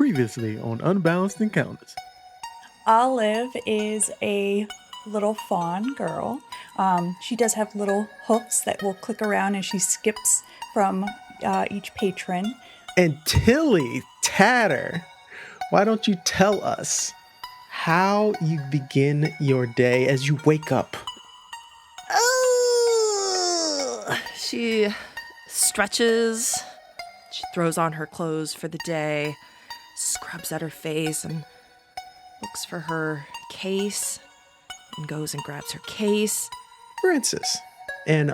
Previously on Unbalanced Encounters. Olive is a little fawn girl. She does have little hoofs that will click around as she skips from each patron. And Tilly Tatter, why don't you tell us how you begin your day as you wake up? She stretches, she throws on her clothes for the day, scrubs at her face, and looks for her case, and goes and grabs her case. Francis, and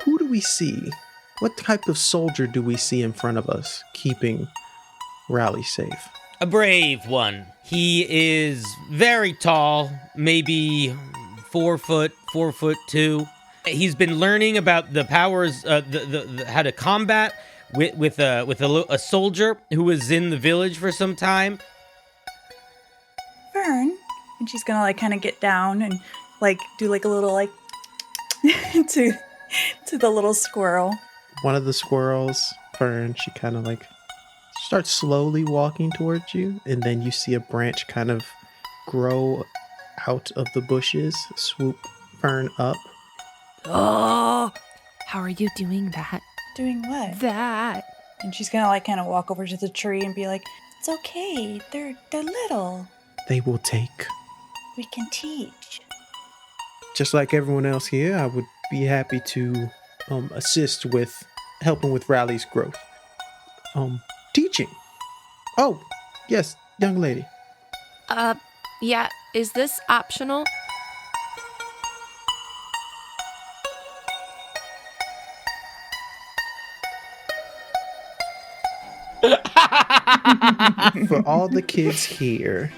who do we see? What type of soldier do we see in front of us keeping Raleigh safe? A brave one. He is very tall, maybe 4 foot, 4'2". He's been learning about the powers, how to combat with a soldier who was in the village for some time. Fern, and she's gonna kind of get down and do a little to the little squirrel. One of the squirrels, Fern, she kind of starts slowly walking towards you, and then you see a branch kind of grow out of the bushes, swoop Fern up. Oh, how are you doing that? Doing what? That. And she's gonna kind of walk over to the tree and be like, "It's okay. They're little. They will take. We can teach." Just like everyone else here, I would be happy to assist with helping with Raleigh's growth. Teaching. Oh, yes, young lady. Yeah, is this optional? For all the kids here,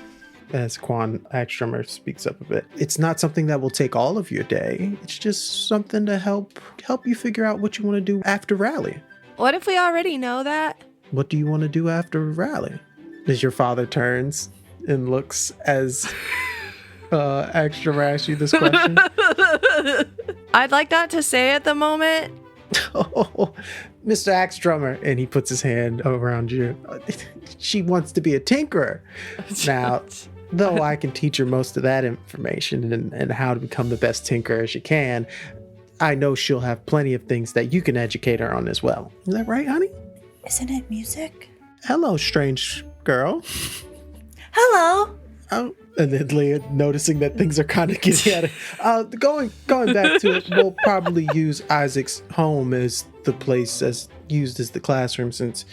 as Quan Axtrummer speaks up a bit, it's not something that will take all of your day. It's just something to help you figure out what you want to do after Raleigh. What if we already know that? What do you want to do after Raleigh? As your father turns and looks as Axtrummer asks you this question. I'd like not to say at the moment. Oh, Mr. Axtrummer, and he puts his hand around you. She wants to be a tinkerer. Now, though I can teach her most of that information and how to become the best tinkerer she can, I know she'll have plenty of things that you can educate her on as well. Is that right, honey? Isn't it music? Hello, strange girl. Hello. Oh, and then Leah, noticing that things are kind of getting at it. Going back to it, we'll probably use Isaac's home as the place as used as the classroom, since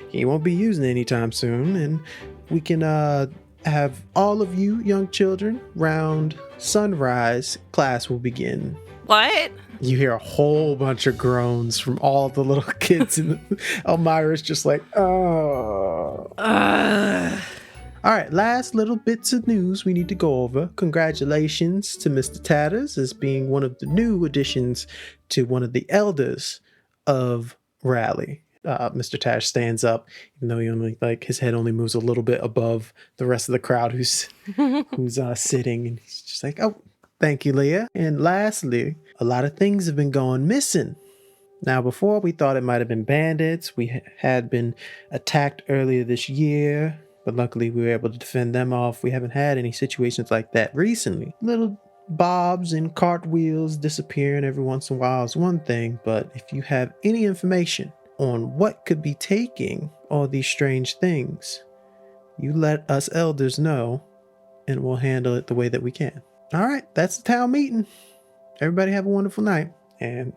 he won't be using it anytime soon. And we can have all of you young children round sunrise. Class will begin. What? You hear a whole bunch of groans from all the little kids, and Elmira's just like, oh. All right, last little bits of news we need to go over. Congratulations to Mr. Tatters as being one of the new additions to one of the elders of Raleigh. Mr. Tash stands up, even though he only his head only moves a little bit above the rest of the crowd who's sitting, and he's just like, "Oh, thank you, Leah." And lastly, a lot of things have been going missing. Now, before we thought it might have been bandits. We had been attacked earlier this year, but luckily we were able to defend them off. We haven't had any situations like that recently. Little bobs and cartwheels disappearing every once in a while is one thing, but if you have any information on what could be taking all these strange things, you let us elders know, and we'll handle it the way that we can. All right, that's the town meeting. Everybody have a wonderful night. And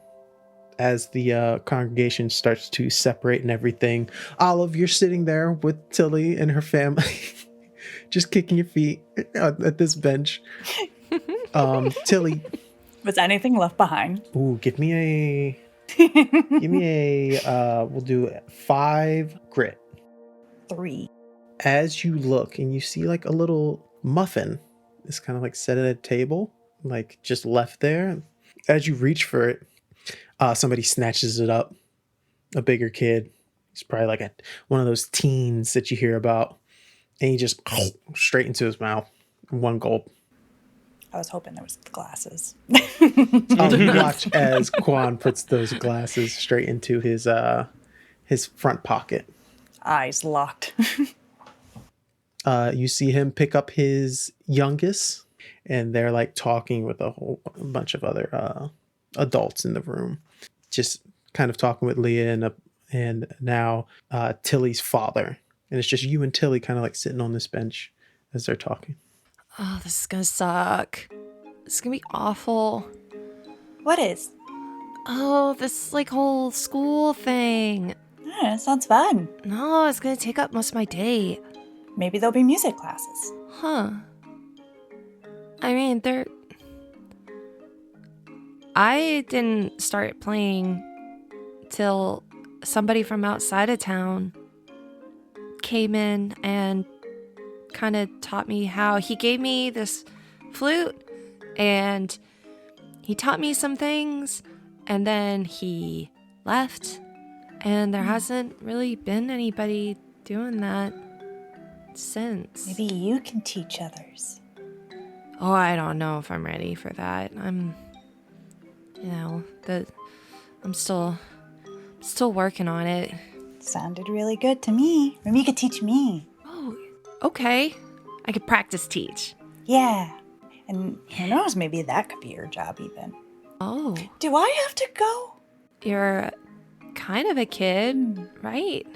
as the congregation starts to separate and everything, Olive, you're sitting there with Tilly and her family, just kicking your feet at this bench. Tilly, Was anything left behind? ooh, give me a, we'll do 5 grit. 3. As you look and you see a little muffin is kind of set at a table, just left there. As you reach for it, somebody snatches it up. A bigger kid. He's probably one of those teens that you hear about. And he just straight into his mouth. One gulp. I was hoping there was glasses. You watch as Quan puts those glasses straight into his front pocket. Eyes locked. You see him pick up his youngest, and they're like talking with a whole bunch of other adults in the room, just kind of talking with Leah and now Tilly's father. And it's just you and Tilly kind of like sitting on this bench as they're talking. Oh, this is gonna suck. This is gonna be awful. What is? Oh, this like whole school thing. It sounds fun. No, it's gonna take up most of my day. Maybe there'll be music classes. Huh. I mean, I didn't start playing till somebody from outside of town came in and kind of taught me how. He gave me this flute and he taught me some things and then he left, and there hasn't really been anybody doing that since. Maybe you can teach others. Oh, I don't know if I'm ready for that. I'm still working on it. Sounded really good to me. Maybe you could teach me. Oh, okay. I could practice teach. Yeah. And who knows, maybe that could be your job even. Oh, Do I have to go? you're kind of a kid, right?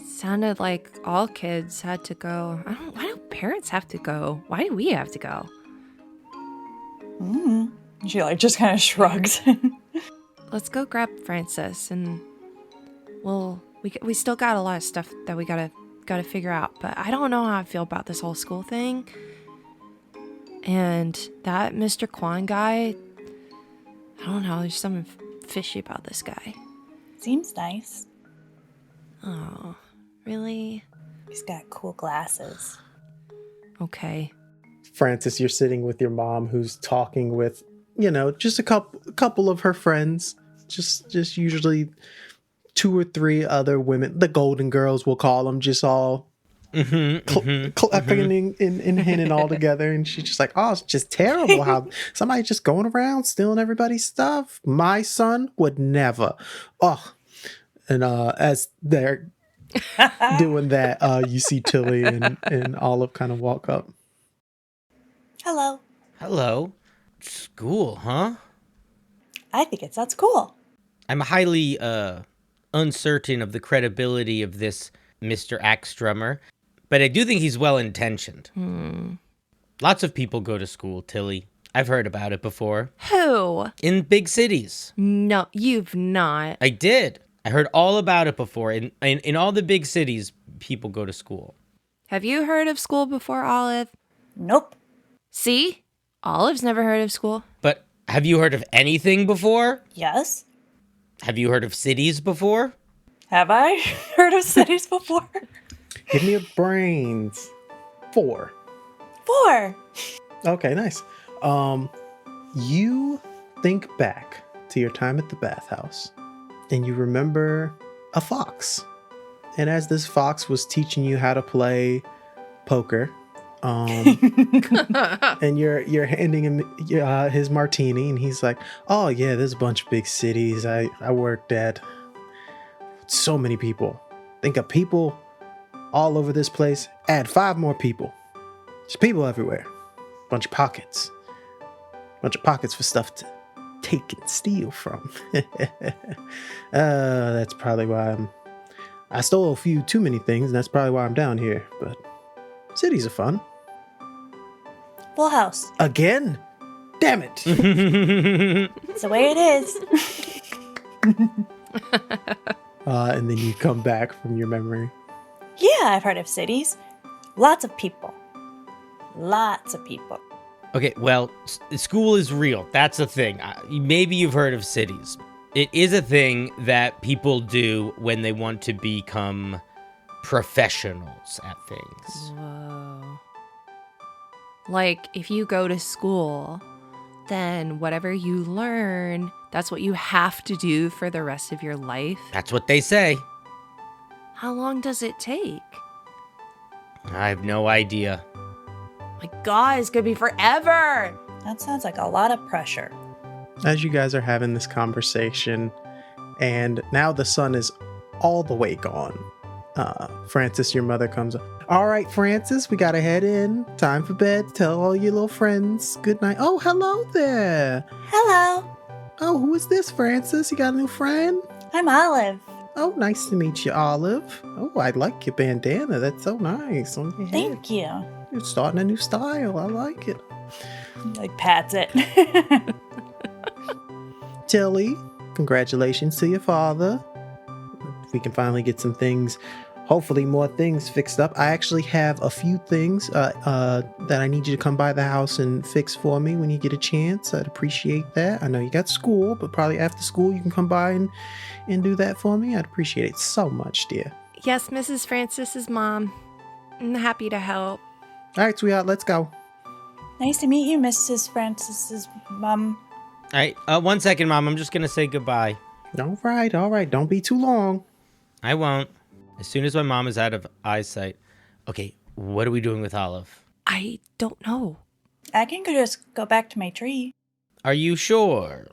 Sounded like all kids had to go. Why do parents have to go? Why do we have to go? She just kind of shrugs. Let's go grab Francis and we still got a lot of stuff that we gotta figure out, but I don't know how I feel about this whole school thing. And that Mr. Kwan guy, I don't know, there's something fishy about this guy. Seems nice. Oh, really? He's got cool glasses. Okay. Francis, you're sitting with your mom, who's talking with, just a couple of her friends, just usually 2 or 3 other women, the Golden Girls, we'll call them, just all clapping and hinting all together. And she's just like, oh, it's just terrible how somebody's just going around stealing everybody's stuff. My son would never. Oh, and as they're doing that, you see Tilly and Olive kind of walk up. Hello. Hello. School, huh? I think it sounds cool. I'm highly uncertain of the credibility of this Mr. Axtrummer, but I do think he's well-intentioned. Lots of people go to school, Tilly. I've heard about it before. Who? In big cities. No, you've not. I did. I heard all about it before. In all the big cities, people go to school. Have you heard of school before, Olive? Nope. See? Olive's never heard of school. But have you heard of anything before? Yes. Have you heard of cities before? Have I heard of cities before? Give me a brains. 4. 4. Okay, nice. You think back to your time at the bathhouse, and you remember a fox. And as this fox was teaching you how to play poker, and you're handing him his martini, and he's like, oh yeah, there's a bunch of big cities I worked at. So many people. Think of people all over this place. Add 5 more people. There's people everywhere. Bunch of pockets for stuff to take and steal from. That's probably why I stole a few too many things, and that's probably why I'm down here. But cities are fun. Full house. Again? Damn it. It's the way it is. And then you come back from your memory. Yeah, I've heard of cities. Lots of people. Lots of people. Okay, well, school is real. That's a thing. Maybe you've heard of cities. It is a thing that people do when they want to become professionals at things. Whoa. Like, if you go to school, then whatever you learn, that's what you have to do for the rest of your life. That's what they say. How long does it take? I have no idea. My God, it's gonna be forever. That sounds like a lot of pressure. As you guys are having this conversation, and now the sun is all the way gone, Francis, your mother comes up. All right, Francis, we gotta head in. Time for bed. Tell all your little friends good night. Oh, hello there. Hello, Oh, who is this, Francis? You got a new friend? I'm Olive. Oh, nice to meet you, Olive. Oh, I like your bandana. That's so nice on your head. Thank you. You're starting a new style. I like it. Like pats it. Tilly, congratulations to your father. We can finally get some things, hopefully more things fixed up. I actually have a few things that I need you to come by the house and fix for me when you get a chance. I'd appreciate that. I know you got school, but probably after school you can come by and do that for me. I'd appreciate it so much, dear. Yes, Mrs. Francis's mom. I'm happy to help. All right, sweetheart, let's go. Nice to meet you, Mrs. Francis's mom. All right, 1 second, Mom. I'm just going to say goodbye. All right. Don't be too long. I won't. As soon as my mom is out of eyesight. Okay, what are we doing with Olive? I don't know. I can just go back to my tree. Are you sure?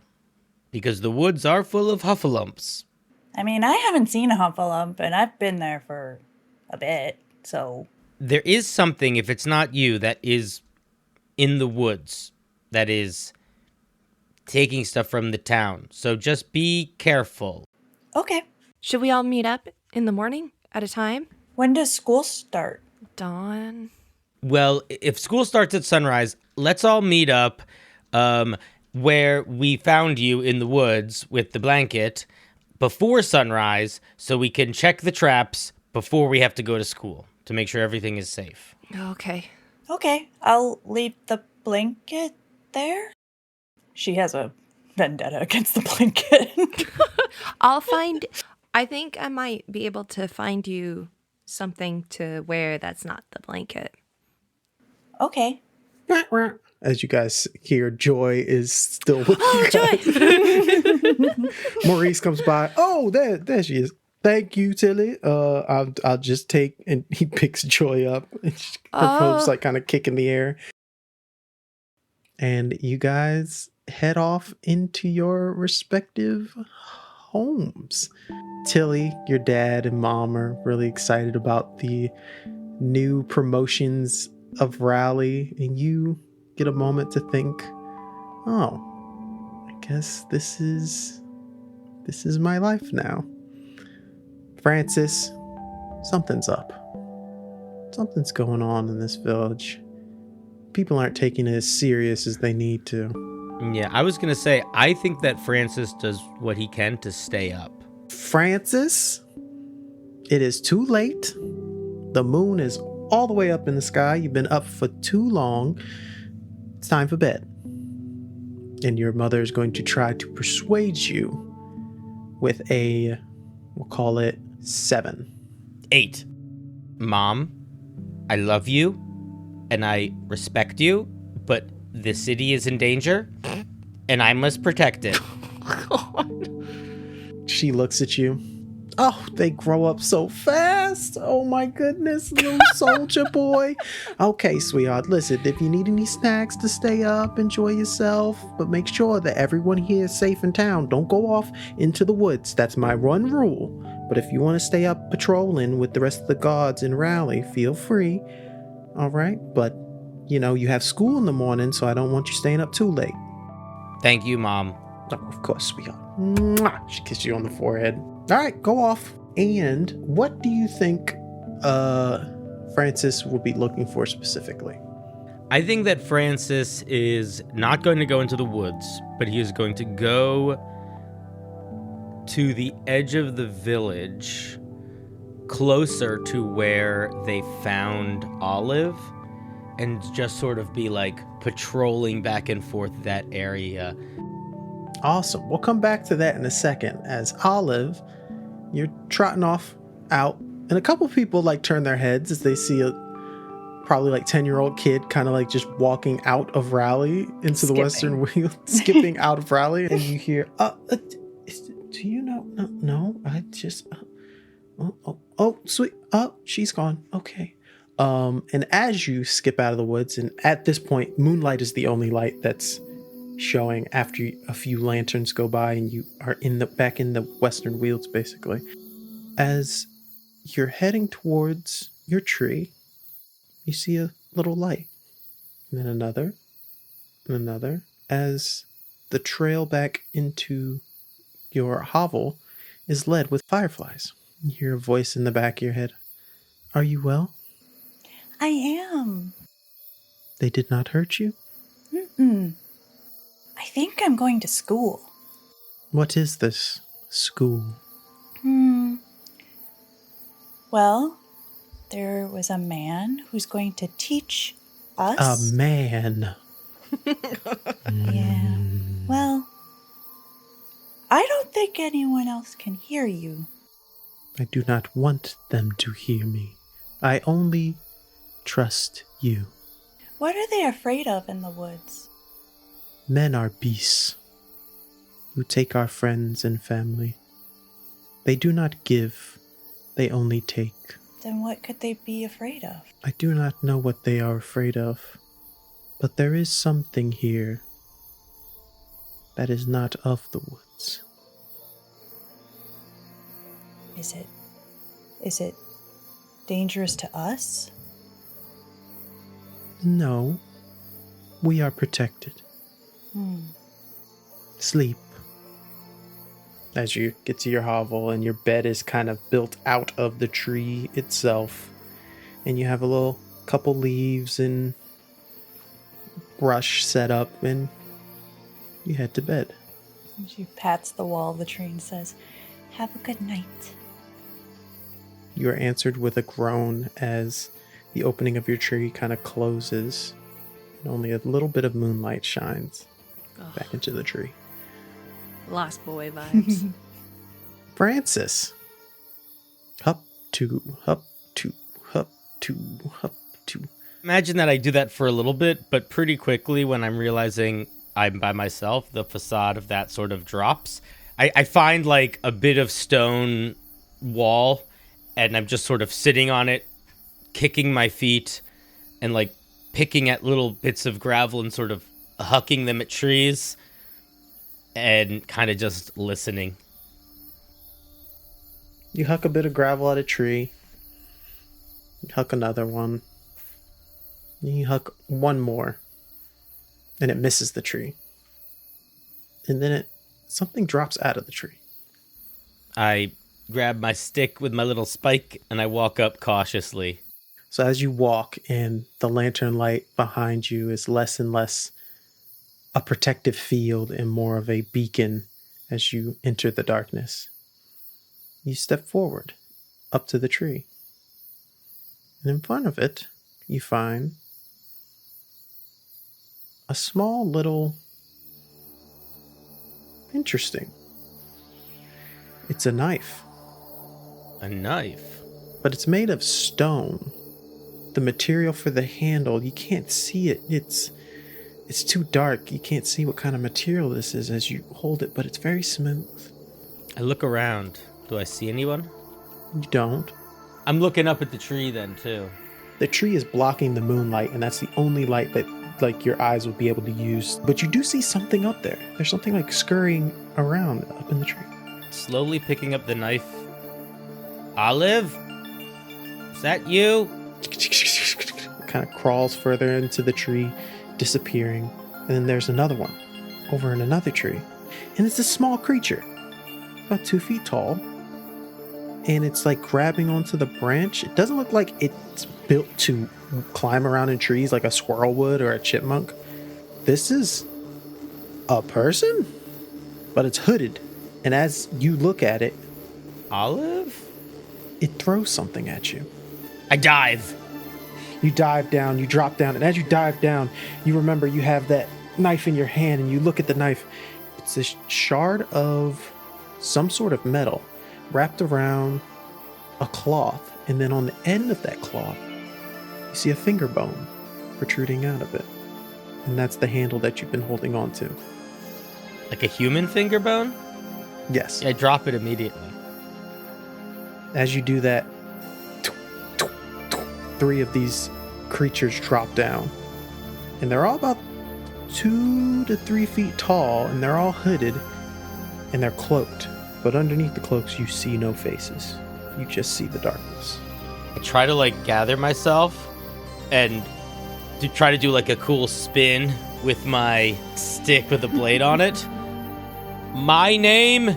Because the woods are full of huffalumps. I mean, I haven't seen a humpalump, and I've been there for a bit, so... There is something, if it's not you, that is in the woods, that is taking stuff from the town. So just be careful. Okay. Should we all meet up in the morning at a time? When does school start? Dawn. Well, if school starts at sunrise, let's all meet up where we found you in the woods with the blanket before sunrise so we can check the traps before we have to go to school to make sure everything is safe. Okay. Okay, I'll leave the blanket there. She has a vendetta against the blanket. I think I might be able to find you something to wear that's not the blanket. Okay. As you guys hear, Joy is still with you guys. Joy! Maurice comes by. Oh, there she is. Thank you, Tilly. I'll just take, and he picks Joy up. Her boob's like kind of kick in the air. And you guys head off into your respective homes. Tilly, your dad and mom are really excited about the new promotions of Rally, and you get a moment to think, oh, I guess this is my life now. Francis, something's up. Something's going on in this village. People aren't taking it as serious as they need to. Yeah, I was going to say, I think that Francis does what he can to stay up. Francis, it is too late. The moon is all the way up in the sky. You've been up for too long. It's time for bed. And your mother is going to try to persuade you with a, we'll call it 7. 8. Mom, I love you and I respect you, but the city is in danger and I must protect it. She looks at you. Oh, they grow up so fast. Oh my goodness, little soldier boy. Okay, sweetheart, listen, if you need any snacks to stay up, enjoy yourself, but make sure that everyone here is safe in town. Don't go off into the woods. That's my one rule. But if you want to stay up patrolling with the rest of the guards in Rally, feel free. All right, but you know, you have school in the morning, so I don't want you staying up too late. Thank you, Mom. Oh, of course, sweetheart. Mwah! She kissed you on the forehead. All right, go off. And what do you think Francis will be looking for specifically? I think that Francis is not going to go into the woods, but he is going to go to the edge of the village, closer to where they found Olive, and just sort of be like patrolling back and forth that area. Awesome. We'll come back to that in a second. As Olive, you're trotting off out, and a couple people like turn their heads as they see a probably like 10-year-old kid kind of like just walking out of Rally into the Western Wheel, skipping out of Rally, and you hear, do you know? No, I just, sweet. Oh, she's gone. Okay. And as you skip out of the woods, and at this point, moonlight is the only light that's showing after a few lanterns go by and you are back in the Western Wields, basically. As you're heading towards your tree. You see a little light, and then another, and another, as the trail back into your hovel is led with fireflies. You hear a voice in the back of your head. Are you well? I am. They did not hurt you? Mm-mm. I think I'm going to school. What is this school? Well, there was a man who's going to teach A us. man. Yeah. Well, I don't think anyone else can hear you. I do not want them to hear me. I only trust you. What are they afraid of in the woods? Men are beasts who take our friends and family. They do not give, they only take. Then what could they be afraid of? I do not know what they are afraid of, but there is something here that is not of the woods. Is it dangerous to us? No, we are protected. Sleep. As you get to your hovel and your bed is kind of built out of the tree itself, and you have a little couple leaves and brush set up, and you head to bed. And she pats the wall of the tree and says, "Have a good night." You are answered with a groan as the opening of your tree kind of closes, and only a little bit of moonlight shines back into the tree. Lost boy vibes. Francis. Hup, two, hup, two, hup, two, hup, two. Imagine that I do that for a little bit, but pretty quickly when I'm realizing I'm by myself, the facade of that sort of drops. I find like a bit of stone wall, and I'm just sort of sitting on it, kicking my feet, and like picking at little bits of gravel and sort of hucking them at trees, and kind of just listening. You huck a bit of gravel at a tree. You huck another one. You huck one more. And it misses the tree. And then something drops out of the tree. I grab my stick with my little spike, and I walk up cautiously. So as you walk, and the lantern light behind you is less and less a protective field and more of a beacon as you enter the darkness, you step forward up to the tree. And in front of it, you find a small little... Interesting. It's a knife. A knife? But it's made of stone. The material for the handle, you can't see it. It's too dark. You can't see what kind of material this is as you hold it, but it's very smooth. I look around. Do I see anyone? You don't. I'm looking up at the tree then, too. The tree is blocking the moonlight, and that's the only light that like your eyes will be able to use. But you do see something up there. There's something like scurrying around up in the tree. Slowly picking up the knife. Olive? Is that you? It kind of crawls further into the tree, disappearing. And then there's another one over in another tree. And it's a small creature, about 2 feet tall. And it's like grabbing onto the branch. It doesn't look like it's built to climb around in trees like a squirrel would or a chipmunk. This is a person, but it's hooded. And as you look at it, Olive? it throws something at you. I dive. You dive down, you drop down, and as you dive down, you remember you have that knife in your hand, and you look at the knife. It's this shard of some sort of metal wrapped around a cloth, and then on the end of that cloth, you see a finger bone protruding out of it. And that's the handle that you've been holding on to. Like a human finger bone? Yes. I drop it immediately. As you do that, 3 of these creatures drop down. And they're all about 2 to 3 feet tall, and they're all hooded, and they're cloaked. But underneath the cloaks, you see no faces. you just see the darkness. I try to like gather myself and to try to do like a cool spin with my stick with a blade on it. My name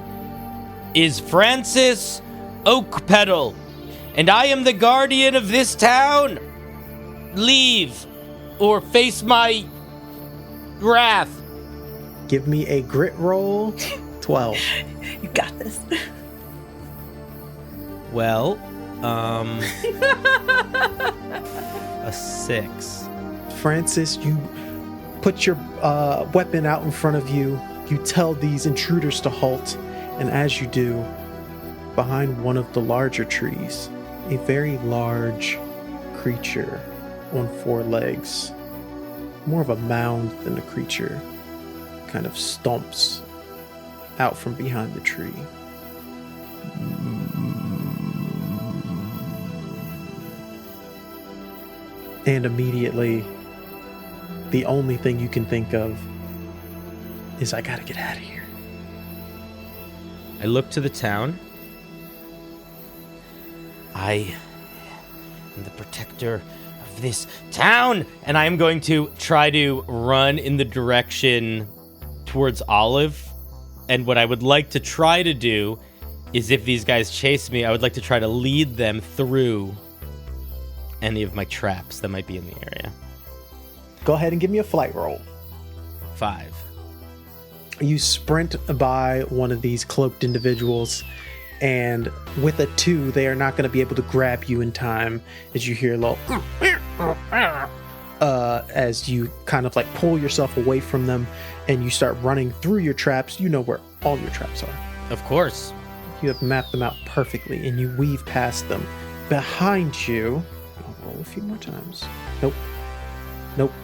is Francis Oakpetal, and I am the guardian of this town. Leave or face my wrath. Give me a grit roll. 12. You got this. Well, a 6. Francis, you put your weapon out in front of you. You tell these intruders to halt, and as you do, behind one of the larger trees, a very large creature on 4 legs, more of a mound than a creature, kind of stomps out from behind the tree. And immediately, the only thing you can think of is, I gotta get out of here. I look to the town. I am the protector of this town, and I am going to try to run in the direction towards Olive. And what I would like to try to do is, if these guys chase me, I would like to try to lead them through any of my traps that might be in the area. Go ahead and give me a flight roll. 5. You sprint by one of these cloaked individuals, and with a 2, they are not going to be able to grab you in time as you hear a little as you kind of like pull yourself away from them and you start running through your traps. You know where all your traps are. Of course. You have mapped them out perfectly, and you weave past them. Behind you, I'll roll a few more times. Nope.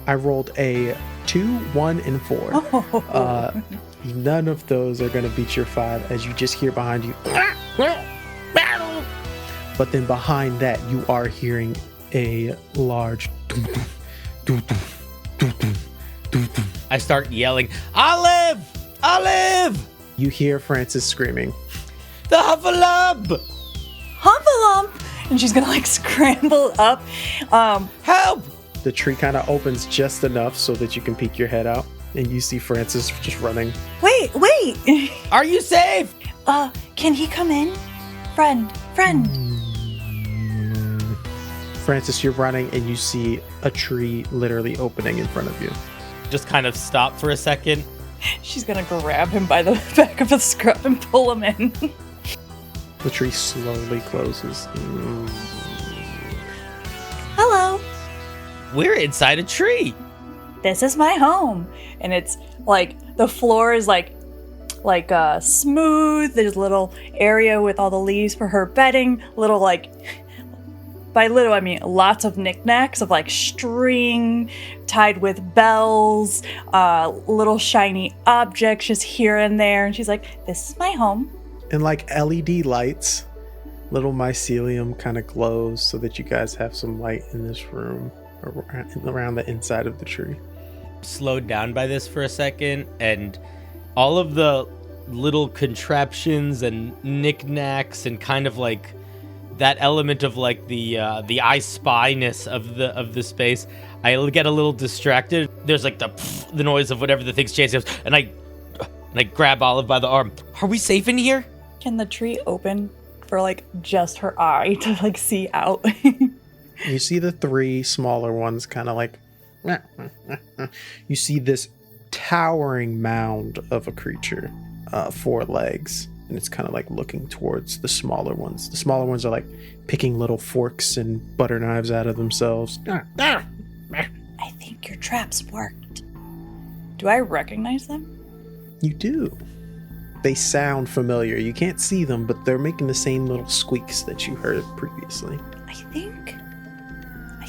I rolled a 2, 1, and 4. None of those are going to beat your 5, as you just hear behind you. But then behind that, you are hearing a large. I start yelling, Olive! Olive! You hear Francis screaming. The Huffalump! Humpalump! And she's gonna like scramble up. Help! The tree kind of opens just enough so that you can peek your head out, and you see Francis just running. Wait! Are you safe? Can he come in? Friend. Francis, you're running, and you see a tree literally opening in front of you. Just kind of stop for a second. She's gonna grab him by the back of the scruff and pull him in. The tree slowly closes. Hello. We're inside a tree. This is my home. And it's like the floor is like smooth. There's a little area with all the leaves for her bedding. Little like, by little I mean lots of knickknacks of like string tied with bells, little shiny objects just here and there. And she's like, this is my home. And like LED lights, little mycelium kind of glows so that you guys have some light in this room around the inside of the tree. Slowed down by this for a second, and all of the little contraptions and knickknacks and kind of like that element of like the I spy-ness of the space, I get a little distracted. There's like the noise of whatever the thing's chasing us, and I grab Olive by the arm. Are we safe in here? Can the tree open for like just her eye to like see out? You see the 3 smaller ones kind of like... You see this towering mound of a creature, 4 legs, and it's kind of like looking towards the smaller ones. The smaller ones are like picking little forks and butter knives out of themselves. I think your traps worked. Do I recognize them? You do. They sound familiar. You can't see them, but they're making the same little squeaks that you heard previously. I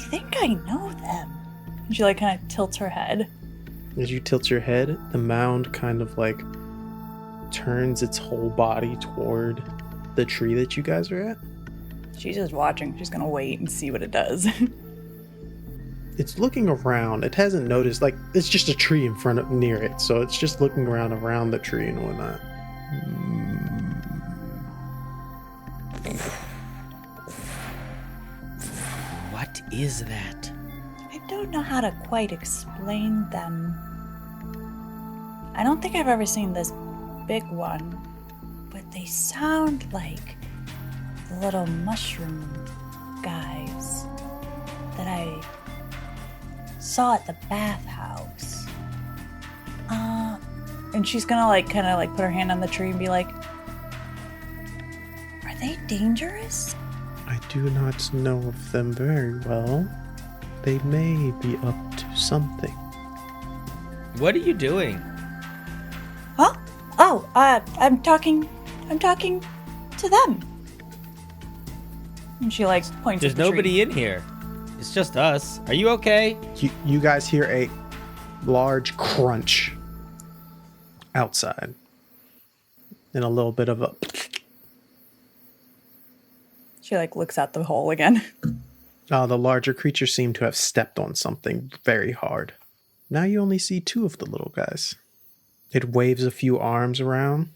think I know them. And she like kind of tilts her head. As you tilt your head, the mound kind of like turns its whole body toward the tree that you guys are at. She's just watching. She's gonna wait and see what it does. It's looking around. It hasn't noticed, like, it's just a tree in front of near it, so it's just looking around the tree and whatnot. What is that? I don't know how to quite explain them. I don't think I've ever seen this big one, but they sound like the little mushroom guys that I saw at the bathhouse. And she's gonna kind of put her hand on the tree and be like, are they dangerous? I do not know of them very well. They may be up to something. What are you doing? Huh? Oh, I'm talking to them. And she points There's at the tree. nobody in here. It's just us. Are you okay? You guys hear a large crunch outside. And a little bit of a... She looks at the hole again. The larger creature seemed to have stepped on something very hard. Now you only see two of the little guys. It waves a few arms around,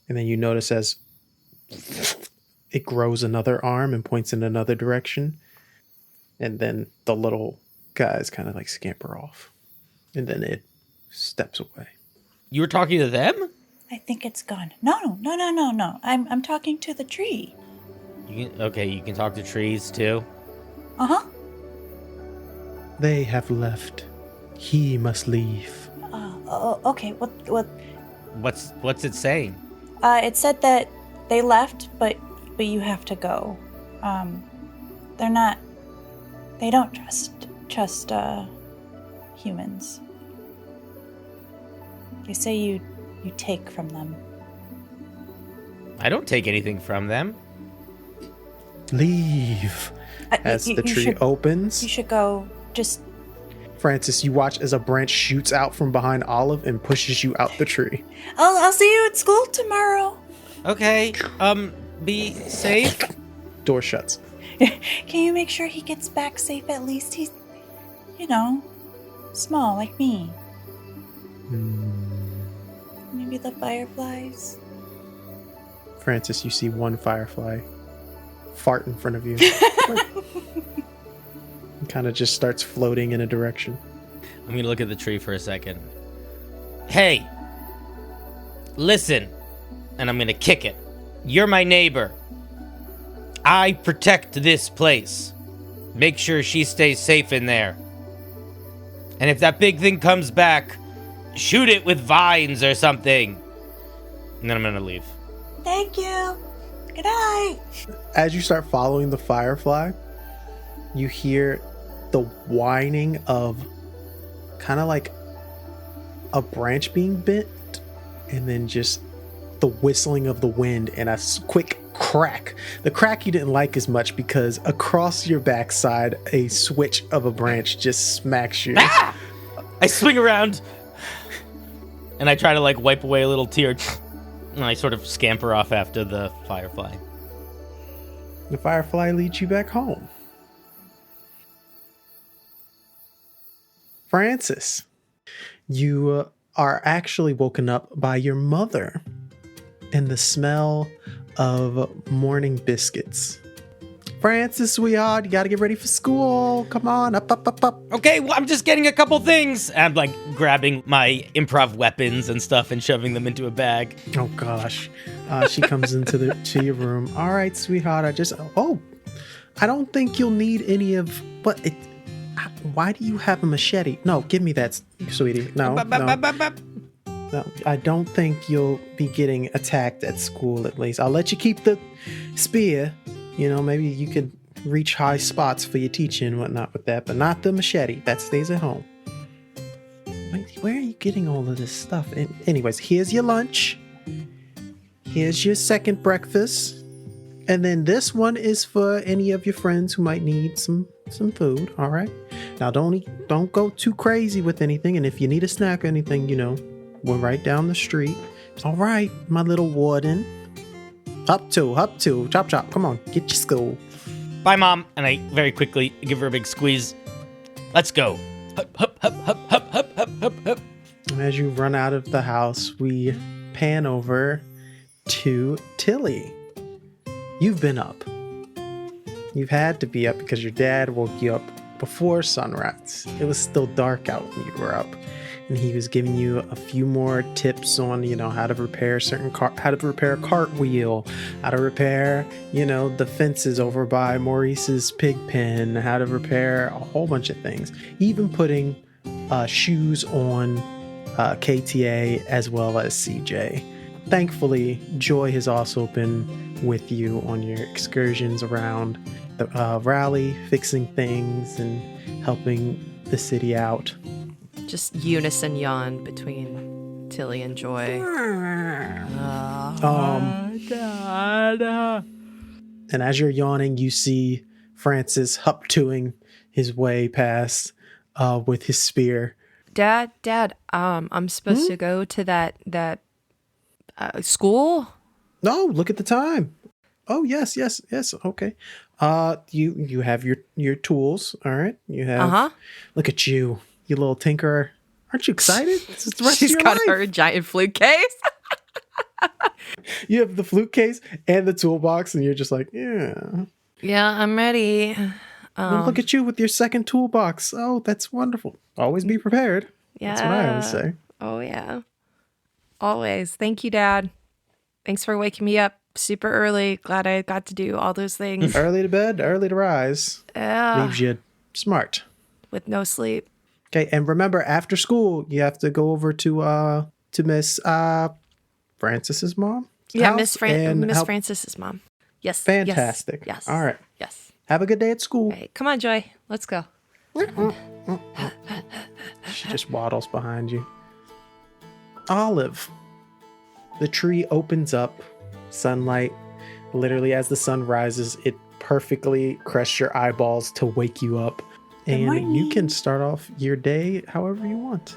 and then you notice as it grows another arm and points in another direction, and then the little guys kind of scamper off, and then it steps away. You were talking to them? I think it's gone. No. I'm talking to the tree. You can talk to trees too? Uh-huh. They have left. He must leave. Okay. What? What's it saying? It said that they left, but you have to go. They don't trust humans. They say you take from them. I don't take anything from them. Leave. As the tree opens. You should go. Just... Francis, you watch as a branch shoots out from behind Olive and pushes you out the tree. I'll see you at school tomorrow. Okay. Be safe. Door shuts. Can you make sure he gets back safe at least? He's, small like me. Maybe the fireflies? Francis, you see one firefly fart in front of you. Kind of just starts floating in a direction. I'm gonna look at the tree for a second. Hey! Listen! And I'm gonna kick it. You're my neighbor. I protect this place. Make sure she stays safe in there. And if that big thing comes back, shoot it with vines or something. And then I'm gonna leave. Thank you. Good night. As you start following the firefly, you hear the whining of kind of like a branch being bent, and then just the whistling of the wind and a quick crack. The crack you didn't like as much because across your backside, a switch of a branch just smacks you. Ah! I swing around and I try to wipe away a little tear, and I sort of scamper off after the firefly. The firefly leads you back home. Francis, you are actually woken up by your mother and the smell of morning biscuits. Francis, sweetheart, you gotta get ready for school. Come on, up. Okay, well, I'm just getting a couple things. I'm grabbing my improv weapons and stuff and shoving them into a bag. Oh gosh. She comes into to your room. All right, sweetheart, I don't think you'll need any of, why do you have a machete? No, give me that, sweetie. No, I don't think you'll be getting attacked at school, at least. I'll let you keep the spear. Maybe you could reach high spots for your teaching and whatnot with that, but not the machete. That stays at home. Wait, where are you getting all of this stuff? Anyways, here's your lunch. Here's your second breakfast. And then this one is for any of your friends who might need some food, all right? Now, don't go too crazy with anything, and if you need a snack or anything, we're right down the street. All right, my little warden. Up to, chop, come on, get your school. Bye, Mom. And I very quickly give her a big squeeze. Let's go. Hup. As you run out of the house, we pan over to Tilly. You've been up. You've had to be up because your dad woke you up before sunrise. It was still dark out when you were up. And he was giving you a few more tips on, how to repair how to repair a cartwheel, how to repair, the fences over by Maurice's pig pen, how to repair a whole bunch of things. Even putting shoes on KTA as well as CJ. Thankfully, Joy has also been with you on your excursions around the rally, fixing things and helping the city out. Just unison yawn between Tilly and Joy. And as you're yawning, you see Francis huptoing his way past with his spear. Dad, I'm supposed to go to that school? No, look at the time. Oh, yes. Okay. You have your tools. All right. You have. Look at you little tinkerer. Aren't you excited? This is the rest She's of your got life. her giant flute case. You have the flute case and the toolbox, and you're just like, yeah. Yeah, I'm ready. Well, look at you with your second toolbox. Oh, that's wonderful. Always be prepared. Yeah. That's what I always say. Oh, yeah. Always. Thank you, Dad. Thanks for waking me up super early. Glad I got to do all those things. Early to bed, early to rise. Leaves you smart. With no sleep. Okay, and remember, after school, you have to go over to Miss Francis's mom. Yeah, Miss Francis's mom. Yes. Fantastic. Yes. All right. Yes. Have a good day at school. All right, come on, Joy. Let's go. She just waddles behind you. Olive. The tree opens up. Sunlight. Literally, as the sun rises, it perfectly crusts your eyeballs to wake you up. And you can start off your day however you want.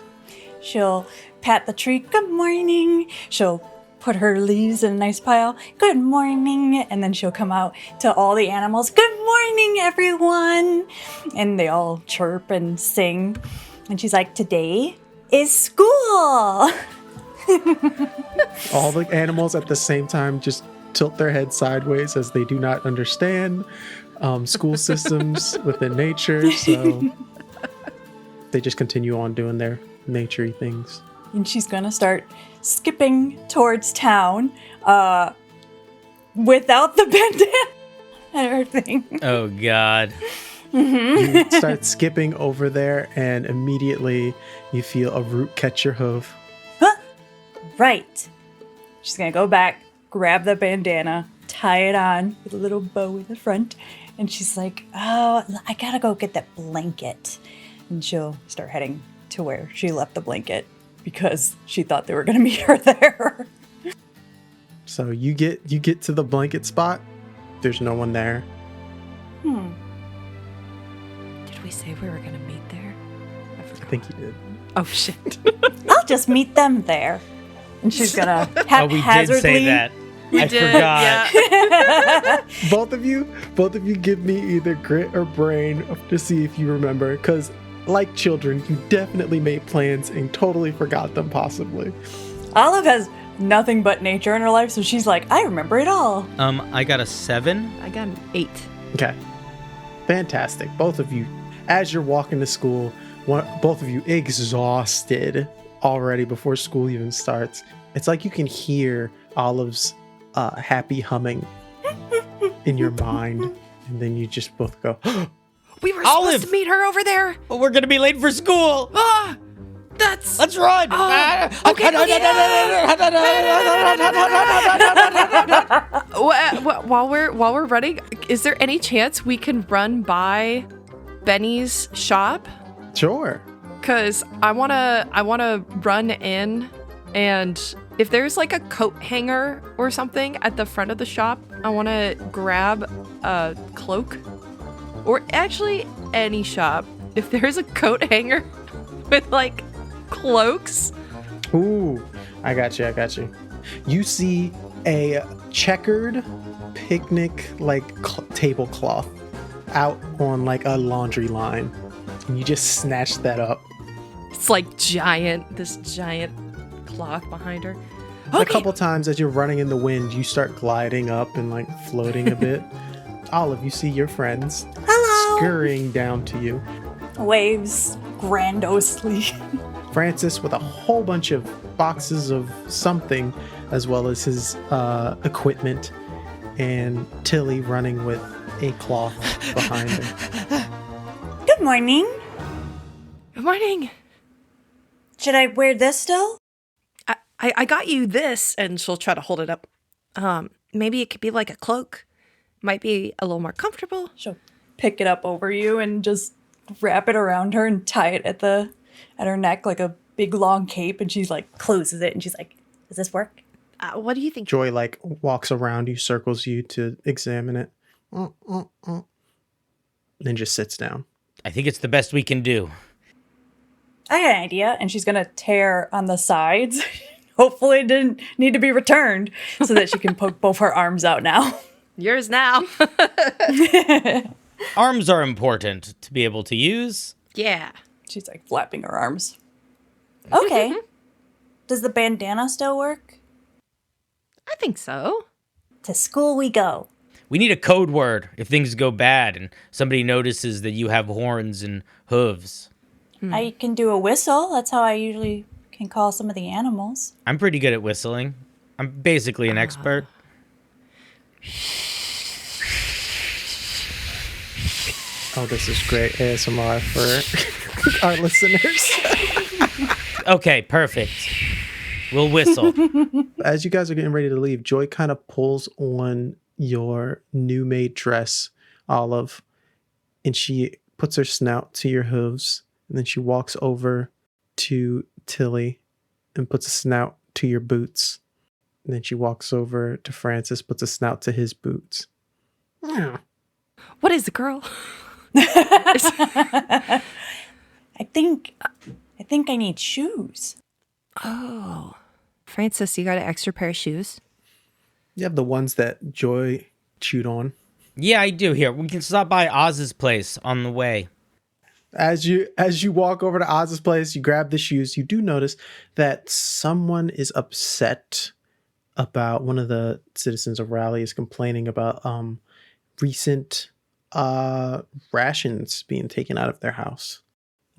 She'll pat the tree, good morning. She'll put her leaves in a nice pile, good morning. And then she'll come out to all the animals, good morning, everyone. And they all chirp and sing. And she's like, today is school. All the animals at the same time just tilt their heads sideways as they do not understand school systems within nature. So they just continue on doing their nature-y things. And she's going to start skipping towards town without the bandana and everything. Oh, God. You start skipping over there, and immediately you feel a root catch your hoof. Huh? Right. She's going to go back, grab the bandana, tie it on with a little bow in the front. And she's like, oh, I got to go get that blanket. And she'll start heading to where she left the blanket because she thought they were going to meet her there. So you get to the blanket spot. There's no one there. Did we say we were going to meet there? I think you did. Oh, shit. I'll just meet them there. And she's going to haphazardly... Oh, we did say that. I forgot. Yeah. Both of you give me either grit or brain to see if you remember, because like children, you definitely made plans and totally forgot them, possibly. Olive has nothing but nature in her life, so she's like, I remember it all. I got a 7. I got an 8. Okay. Fantastic. Both of you, as you're walking to school, both of you exhausted already before school even starts. It's like you can hear Olive's happy humming in your mind, and then you just both go, We were Olive! supposed to meet her over there. Oh, we're gonna be late for school. Ah, that's... Let's run. Okay. While we're running, is there any chance we can run by Benny's shop? Sure. Cause I wanna run in, and if there's like a coat hanger or something at the front of the shop, I wanna grab a cloak. Or actually any shop. If there's a coat hanger with like cloaks. Ooh, I got you. You see a checkered picnic like tablecloth out on like a laundry line, and you just snatch that up. It's like this giant cloth behind her. A couple times as you're running in the wind, you start gliding up and like floating a bit. Olive, you see your friends Hello. scurrying down to you. Waves grandiosely. Francis with a whole bunch of boxes of something, as well as his equipment, and Tilly running with a cloth behind him. Good morning. Good morning. Should I wear this still? I got you this, and she'll try to hold it up. Maybe it could be like a cloak. Might be a little more comfortable. She'll pick it up over you and just wrap it around her and tie it at her neck like a big long cape, and she's like closes it and she's like, does this work? What do you think? Joy like walks around you, circles you to examine it, then just sits down. I think it's the best we can do. I got an idea, and she's gonna tear on the sides. Hopefully it didn't need to be returned so that she can poke both her arms out now. Yours now. Arms are important to be able to use. Yeah. She's like flapping her arms. Okay. Does the bandana still work? I think so. To school we go. We need a code word if things go bad and somebody notices that you have horns and hooves. I can do a whistle. That's how I usually can call some of the animals. I'm pretty good at whistling. I'm basically an expert. Oh, this is great ASMR for our listeners. Okay, perfect. We'll whistle. As you guys are getting ready to leave, Joy kind of pulls on your new made dress, Olive, and she puts her snout to your hooves, and then she walks over to Tilly and puts a snout to your boots. And then she walks over to Francis, puts a snout to his boots. What is it, girl? I think I need shoes. Oh. Francis, you got an extra pair of shoes? You have the ones that Joy chewed on. Yeah, I do. Here, we can stop by Oz's place on the way. As you walk over to Oz's place, you grab the shoes. You do notice that someone is upset about one of the citizens of Raleigh is complaining about recent rations being taken out of their house.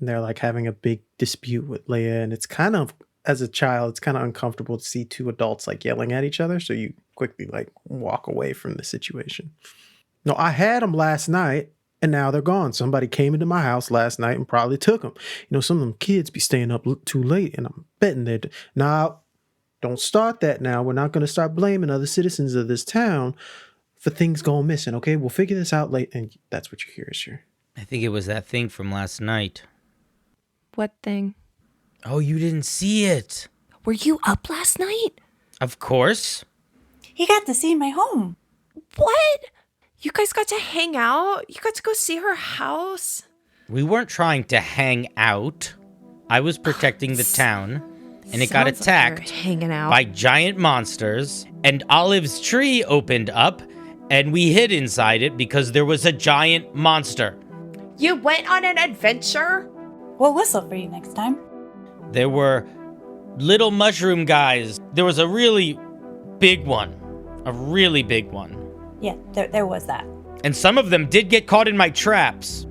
And they're like having a big dispute with Leia, and it's kind of, as a child, it's kind of uncomfortable to see two adults like yelling at each other, so you quickly like walk away from the situation. No, I had them last night, and now they're gone. Somebody came into my house last night and probably took them. You know, some of them kids be staying up too late, and I'm betting they're... Now, don't start that now. We're not going to start blaming other citizens of this town for things going missing, okay? We'll figure this out later. And that's what you hear, sure. I think it was that thing from last night. What thing? Oh, you didn't see it. Were you up last night? Of course. He got to see my home. What? You guys got to hang out? You got to go see her house? We weren't trying to hang out. I was protecting the town, and it got Sounds like attacked you're hanging out. by giant monsters, and Olive's tree opened up, and we hid inside it because there was a giant monster. You went on an adventure? We'll whistle for you next time. There were little mushroom guys. There was a really big one. A really big one. Yeah, there was that. And some of them did get caught in my traps.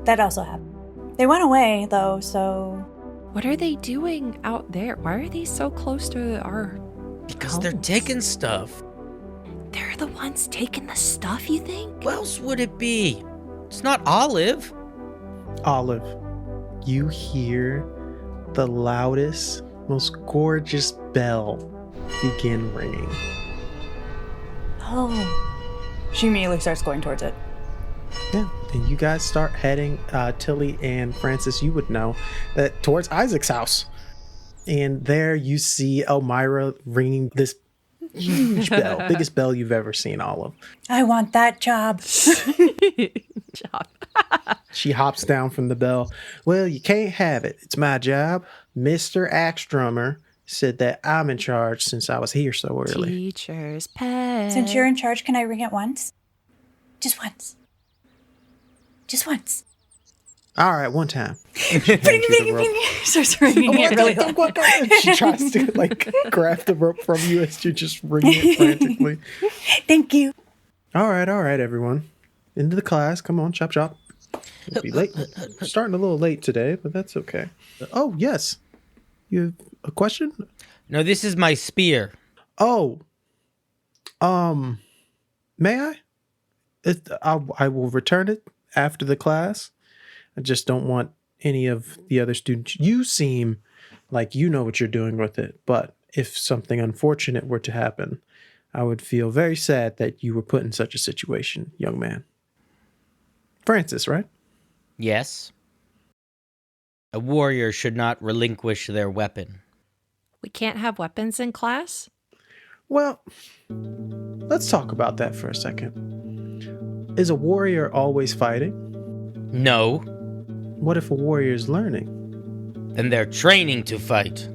That also happened. They went away, though, so... What are they doing out there? Why are they so close to our Because they're homes? taking stuff. They're the ones taking the stuff, you think? Who else would it be? It's not Olive. Olive, you hear the loudest, most gorgeous bell begin ringing. Oh. She immediately starts going towards it. Yeah, and you guys start heading, Tilly and Francis, you would know, that towards Isaac's house. And there you see Elmira ringing this huge bell, biggest bell you've ever seen, Olive. I want that job. Job. She hops down from the bell. Well, you can't have it. It's my job. Mr. Axtrummer said that I'm in charge since I was here so early. Teacher's pet. Since you're in charge, can I ring it once? Just once. Just once. All right, one time. Starts ringing it really loud. She tries to like grab the rope from you as you just ring it frantically. Thank you. All right, everyone. Into the class. Come on, chop. We'll be late. Starting a little late today, but that's okay. Oh, yes. You have a question? No, this is my spear. Oh. May I? I will return it after the class. I just don't want any of the other students. You seem like you know what you're doing with it, but if something unfortunate were to happen, I would feel very sad that you were put in such a situation, young man. Francis, right? Yes. A warrior should not relinquish their weapon. We can't have weapons in class? Well, let's talk about that for a second. Is a warrior always fighting? No. What if a warrior is learning? Then they're training to fight.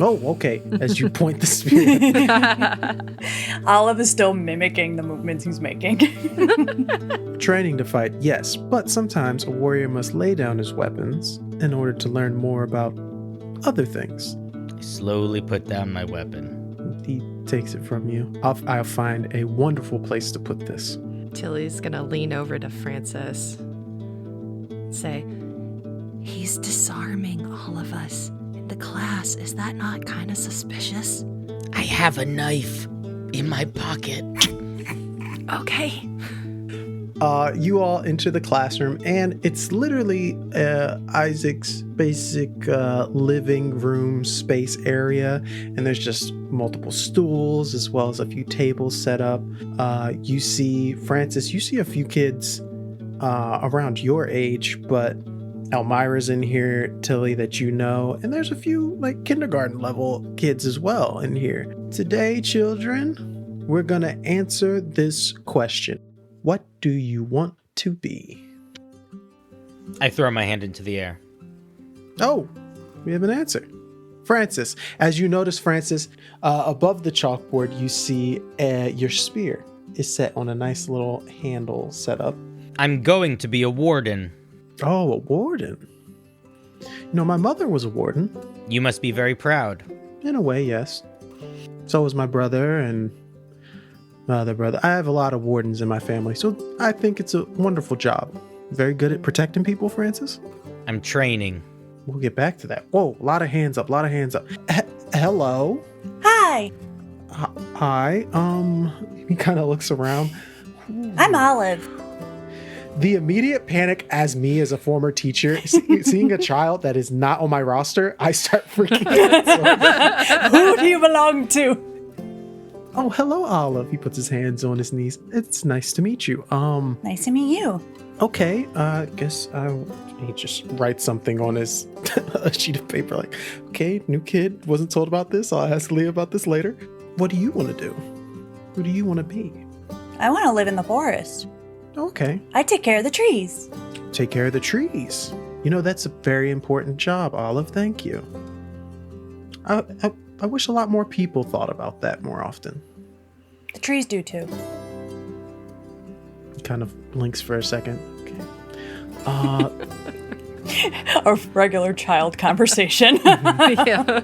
Oh, okay. As you point the spear. Olive is still mimicking the movements he's making. Training to fight, yes, but sometimes a warrior must lay down his weapons in order to learn more about other things. I slowly put down my weapon. He takes it from you. I'll find a wonderful place to put this. Tilly's gonna lean over to Francis and say, "He's disarming all of us in the class. Is that not kind of suspicious?" I have a knife in my pocket. Okay. You all enter the classroom, and it's literally Isaac's basic living room space area, and there's just multiple stools as well as a few tables set up. You see, Francis, you see a few kids around your age, but Elmira's in here, Tilly, that you know, and there's a few like kindergarten level kids as well in here. Today, children, we're gonna answer this question. What do you want to be? I throw my hand into the air. Oh, we have an answer. Francis, as you notice, Francis, above the chalkboard, you see your spear is set on a nice little handle set up. I'm going to be a warden. Oh, a warden. You know, my mother was a warden. You must be very proud. In a way, yes. So was my brother and my other brother. I have a lot of wardens in my family, so I think it's a wonderful job. Very good at protecting people, Francis. I'm training. We'll get back to that. Whoa, a lot of hands up, Hello. Hi, Hi. He kind of looks around. I'm Olive. The immediate panic as me as a former teacher, seeing a child that is not on my roster, I start freaking out. Who do you belong to? Oh, hello, Olive. He puts his hands on his knees. It's nice to meet you. Nice to meet you. Okay, guess he just writes something on his a sheet of paper like, okay, new kid, wasn't told about this. I'll ask Leah about this later. What do you want to do? Who do you want to be? I want to live in the forest. Okay. I take care of the trees. Take care of the trees. You know, that's a very important job, Olive. Thank you. I wish a lot more people thought about that more often. The trees do too. He kind of blinks for a second. Okay. A regular child conversation. Yeah.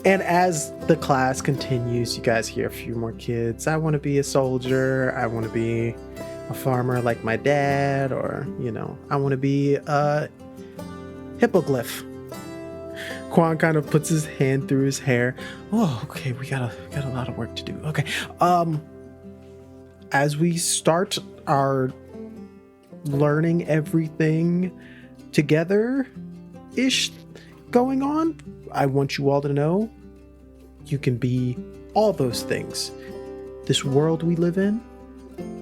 And as the class continues, you guys hear a few more kids. I want to be a soldier. I want to be a farmer like my dad, or, you know, I want to be a hippoglyph. Quan kind of puts his hand through his hair. Oh, okay, we got a lot of work to do. Okay. As we start our learning everything together-ish going on, I want you all to know you can be all those things. This world we live in,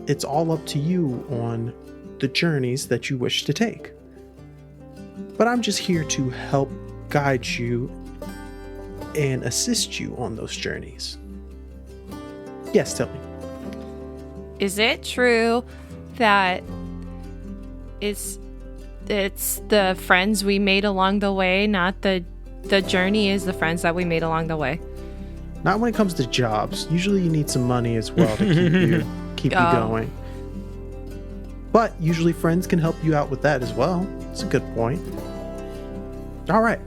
it's all up to you on the journeys that you wish to take. But I'm just here to help guide you and assist you on those journeys. Yes, tell me. Is it true that it's the friends we made along the way, not the journey is the friends that we made along the way? Not when it comes to jobs. Usually you need some money as well to keep you going. But usually friends can help you out with that as well. It's a good point. All right.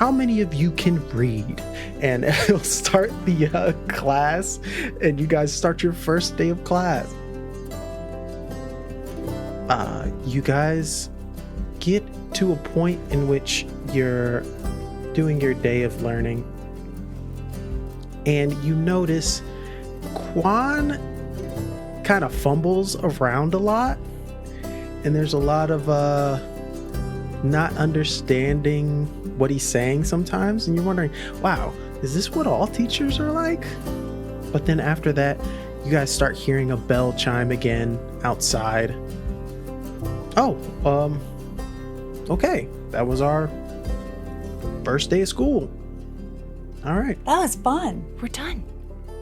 how many of you can read? And it'll start the class, and you guys start your first day of class. You guys get to a point in which you're doing your day of learning, and you notice Quan kind of fumbles around a lot, and there's a lot of not understanding what he's saying sometimes, and you're wondering, wow, is this what all teachers are like? But then after that, you guys start hearing a bell chime again outside. Oh, okay, that was our first day of school. All right, That was fun. We're done.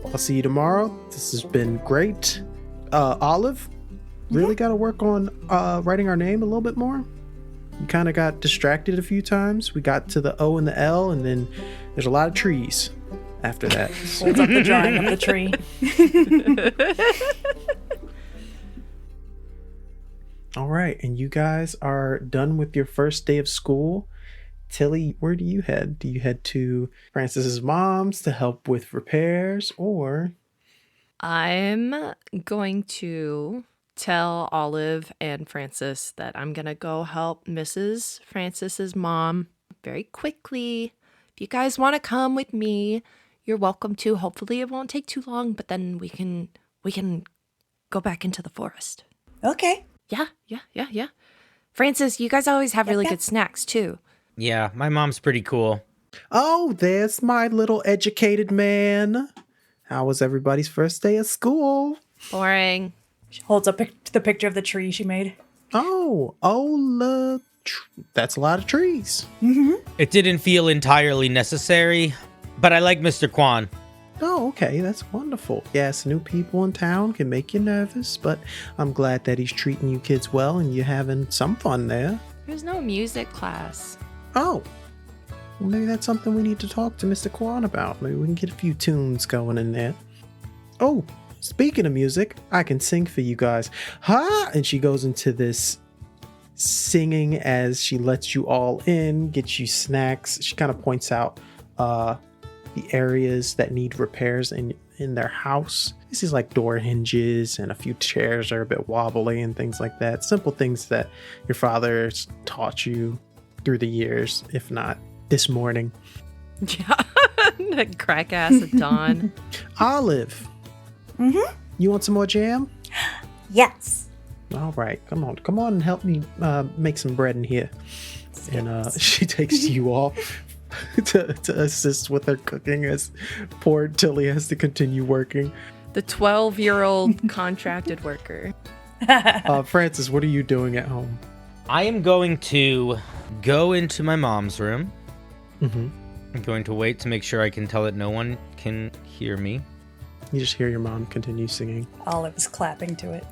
I'll see you tomorrow. This has been great. Olive, really got to work on writing our name a little bit more. You kind of got distracted a few times. We got to the O and the L, and then there's a lot of trees after that. Holds up the drawing of the tree. All right, and you guys are done with your first day of school. Tilly, where do you head? Do you head to Francis's mom's to help with repairs, or? I'm going to tell Olive and Francis that I'm going to go help Mrs. Francis's mom very quickly. If you guys want to come with me, you're welcome to. Hopefully it won't take too long, but then we can go back into the forest. Okay. Yeah. Francis, you guys always have really good snacks too. Yeah, my mom's pretty cool. Oh, there's my little educated man. How was everybody's first day of school? Boring. She holds up the picture of the tree she made. That's a lot of trees. It didn't feel entirely necessary, but I like Mr. Kwan. Oh, okay, that's wonderful. Yes, new people in town can make you nervous, but I'm glad that he's treating you kids well and you're having some fun there. There's no music class. Oh, well, maybe that's something we need to talk to Mr. Kwan about. Maybe we can get a few tunes going in there. Oh, speaking of music, I can sing for you guys. Ha! And she goes into this singing as she lets you all in, gets you snacks. She kind of points out the areas that need repairs in their house. This is like door hinges and a few chairs are a bit wobbly and things like that. Simple things that your father's taught you through the years, if not this morning. Yeah. Crack ass at dawn. Olive. You want some more jam? Yes. All right, come on and help me make some bread in here. And she takes you off to assist with her cooking as poor Tilly has to continue working. The 12-year-old contracted worker. Francis, what are you doing at home? I am going to go into my mom's room. I'm going to wait to make sure I can tell that no one can hear me. You just hear your mom continue singing. Olive is clapping to it.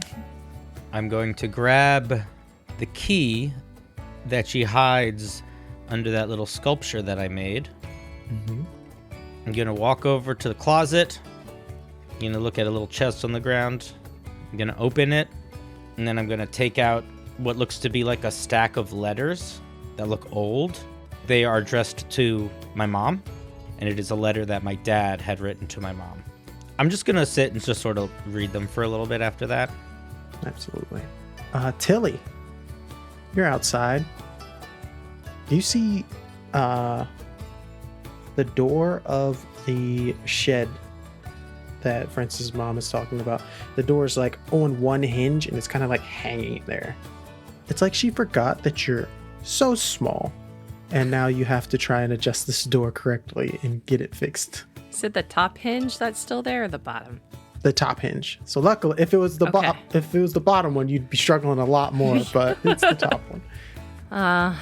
I'm going to grab the key that she hides under that little sculpture that I made. I'm going to walk over to the closet. I'm going to look at a little chest on the ground. I'm going to open it. And then I'm going to take out what looks to be like a stack of letters that look old. They are addressed to my mom. And it is a letter that my dad had written to my mom. I'm just going to sit and just sort of read them for a little bit after that. Absolutely. Tilly, you're outside. Do you see the door of the shed that Francis' mom is talking about? The door is like on one hinge and it's kind of like hanging there. It's like she forgot that you're so small and now you have to try and adjust this door correctly and get it fixed. Is it the top hinge that's still there or the bottom? The top hinge. So luckily, if it was the bottom one, you'd be struggling a lot more, but it's the top one.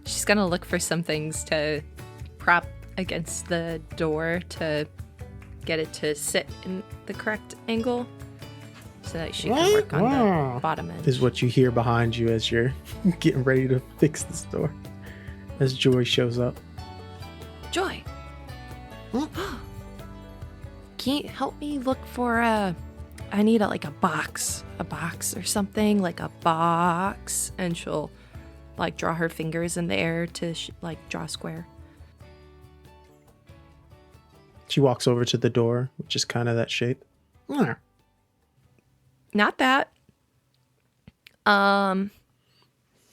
She's gonna look for some things to prop against the door to get it to sit in the correct angle so that she can work on the bottom end. Is what you hear behind you as you're getting ready to fix this door. As Joy shows up. Joy! Can you help me look for I need a box or something, like a box, and she'll like draw her fingers in the air to draw a square. She walks over to the door, which is kind of that shape. Not that.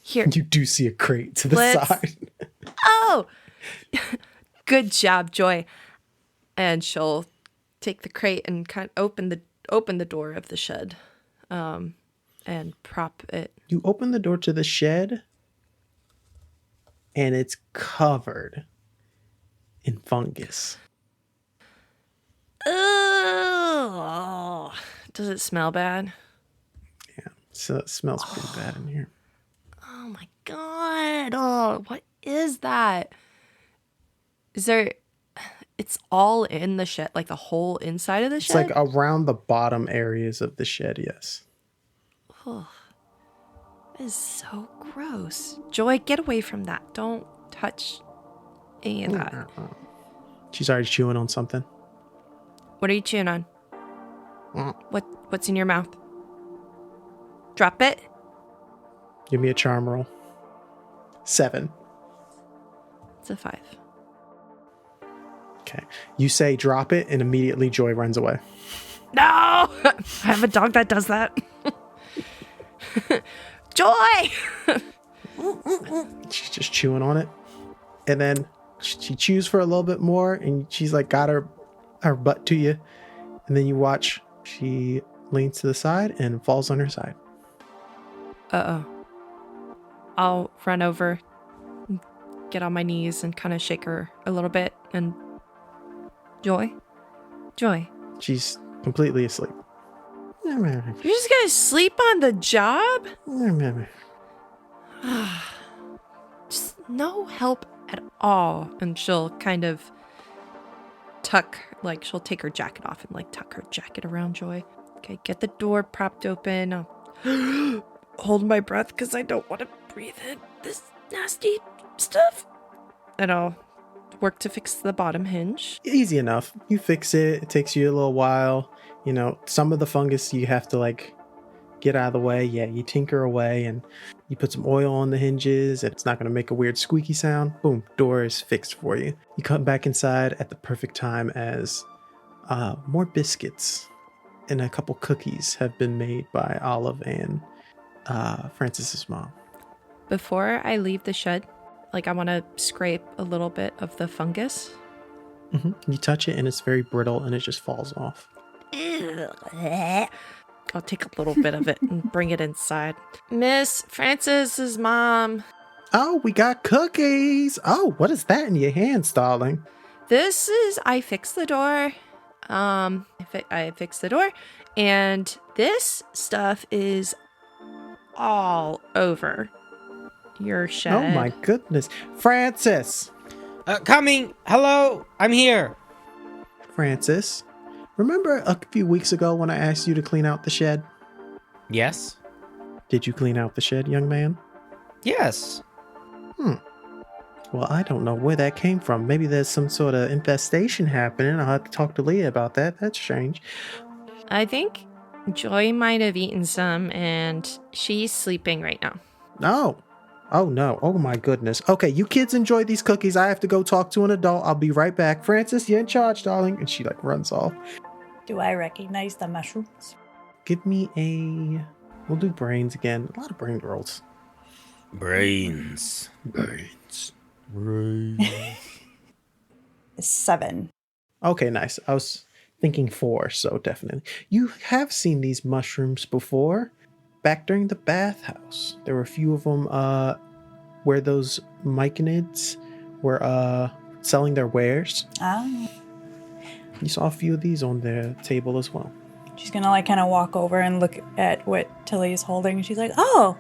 Here. You do see a crate to the side. Oh! Good job, Joy. And she'll take the crate and kind of open the door of the shed, and prop it. You open the door to the shed, and it's covered in fungus. Oh, does it smell bad? Yeah, so it smells pretty bad in here. Oh my god! Oh, what is that? Is there? It's all in the shed, like the whole inside of the shed. It's like around the bottom areas of the shed. Yes. Oh, that is so gross. Joy, get away from that. Don't touch any of that. She's already chewing on something. What are you chewing on? What's in your mouth? Drop it. Give me a charm roll. 7. It's a 5. Okay. You say drop it, and immediately Joy runs away. No! I have a dog that does that. Joy! She's just chewing on it. And then she chews for a little bit more, and she's like got her butt to you. And then you watch she leans to the side and falls on her side. Uh-oh. I'll run over, get on my knees, and kind of shake her a little bit. And Joy? She's completely asleep. You're just gonna sleep on the job? Just no help at all. And she'll kind of she'll take her jacket off and tuck her jacket around Joy. Okay, get the door propped open. I'll hold my breath because I don't want to breathe in this nasty stuff. And I'll work to fix the bottom hinge. Easy enough. You fix it. It takes you a little while. You know, some of the fungus you have to get out of the way. Yeah, you tinker away and you put some oil on the hinges. It's not going to make a weird squeaky sound. Boom, door is fixed for you. You come back inside at the perfect time as more biscuits and a couple cookies have been made by Olive and Francis's mom. Before I leave the shed, I want to scrape a little bit of the fungus. You touch it and it's very brittle and it just falls off. I'll take a little bit of it and bring it inside. Miss Francis's mom. Oh, we got cookies. Oh, what is that in your hands, darling? This is, I fixed the door. I fixed the door. And this stuff is all over your shed. Oh my goodness. Francis! Coming! Hello! I'm here! Francis, remember a few weeks ago when I asked you to clean out the shed? Yes? Did you clean out the shed, young man? Yes. Well, I don't know where that came from. Maybe there's some sort of infestation happening. I'll have to talk to Leah about that. That's strange. I think Joy might have eaten some and she's sleeping right now. No. Oh, no. Oh, my goodness. Okay, you kids enjoy these cookies. I have to go talk to an adult. I'll be right back. Francis, you're in charge, darling. And she runs off. Do I recognize the mushrooms? Give me a... We'll do brains again. A lot of brain rolls. Brains. 7. Okay, nice. I was thinking 4, so definitely. You have seen these mushrooms before. Back during the bathhouse. There were a few of them where those myconids were selling their wares. Oh. You saw a few of these on their table as well. She's gonna kind of walk over and look at what Tilly is holding. And she's like, "Oh,"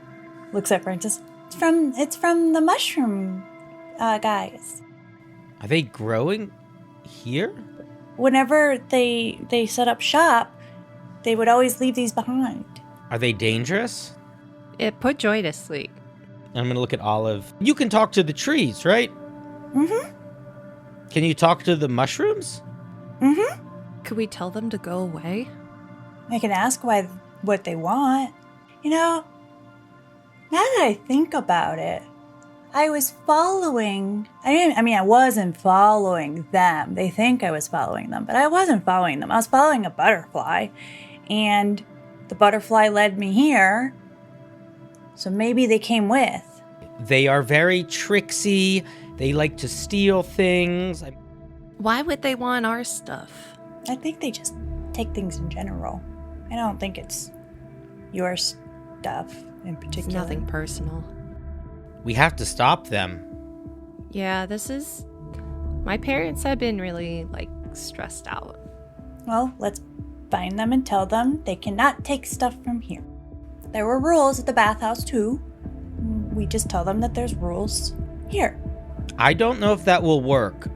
looks at Francis. It's from the mushroom guys. Are they growing here? Whenever they set up shop, they would always leave these behind. Are they dangerous? It put Joy to sleep. I'm going to look at Olive. You can talk to the trees, right? Mm-hmm. Can you talk to the mushrooms? Mm-hmm. Could we tell them to go away? I can ask what they want. You know, now that I think about it, I was following. I wasn't following them. They think I was following them, but I wasn't following them. I was following a butterfly, and the butterfly led me here. So maybe they came with. They are very tricksy. They like to steal things. Why would they want our stuff? I think they just take things in general. I don't think it's your stuff in It's particular. nothing personal. We have to stop them. Yeah, my parents have been really, stressed out. Well, let's find them and tell them they cannot take stuff from here. There were rules at the bathhouse too. We just tell them that there's rules here. I don't know if that will work.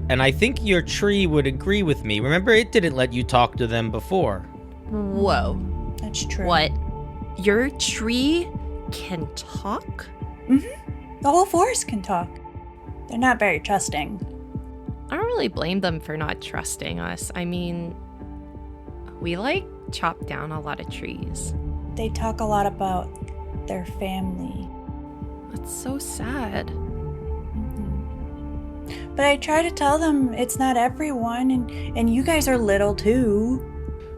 And I think your tree would agree with me. Remember, it didn't let you talk to them before. Whoa. That's true. What? Your tree can talk? The whole forest can talk. They're not very trusting. I don't really blame them for not trusting us. I mean, we chop down a lot of trees. They talk a lot about their family. That's so sad. But I try to tell them it's not everyone, and you guys are little too.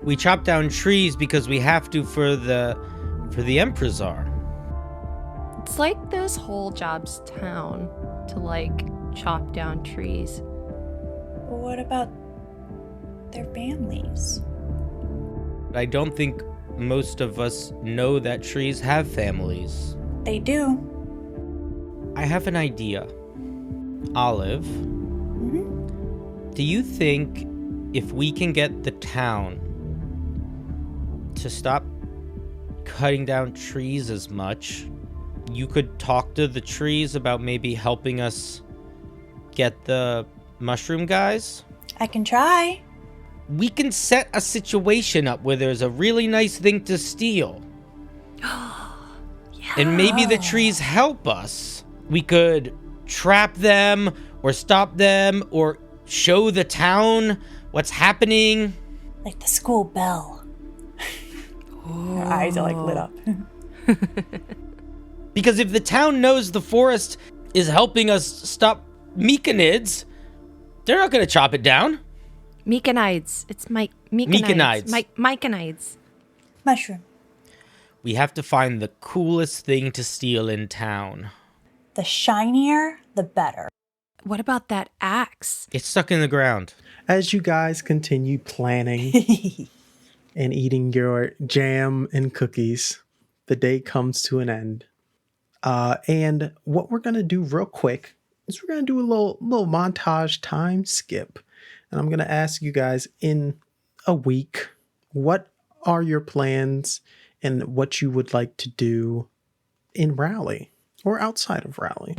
We chop down trees because we have to for the Emperor. It's like this whole job's town to chop down trees. But what about their families? I don't think most of us know that trees have families. They do. I have an idea. Olive, do you think if we can get the town to stop cutting down trees as much, you could talk to the trees about maybe helping us get the mushroom guys? I can try. We can set a situation up where there's a really nice thing to steal. Yeah. And maybe the trees help us. We could trap them or stop them or show the town what's happening. Like the school bell. Her eyes are lit up. Because if the town knows the forest is helping us stop Mechanids, they're not going to chop it down. Mechanids. It's Mechanids. Mechanids. Mushroom. We have to find the coolest thing to steal in town. The shinier, the better. What about that axe? It's stuck in the ground. As you guys continue planning and eating your jam and cookies, the day comes to an end. And what we're going to do real quick is we're going to do a little montage time skip. And I'm going to ask you guys in a week, what are your plans and what you would like to do in Raleigh or outside of Raleigh?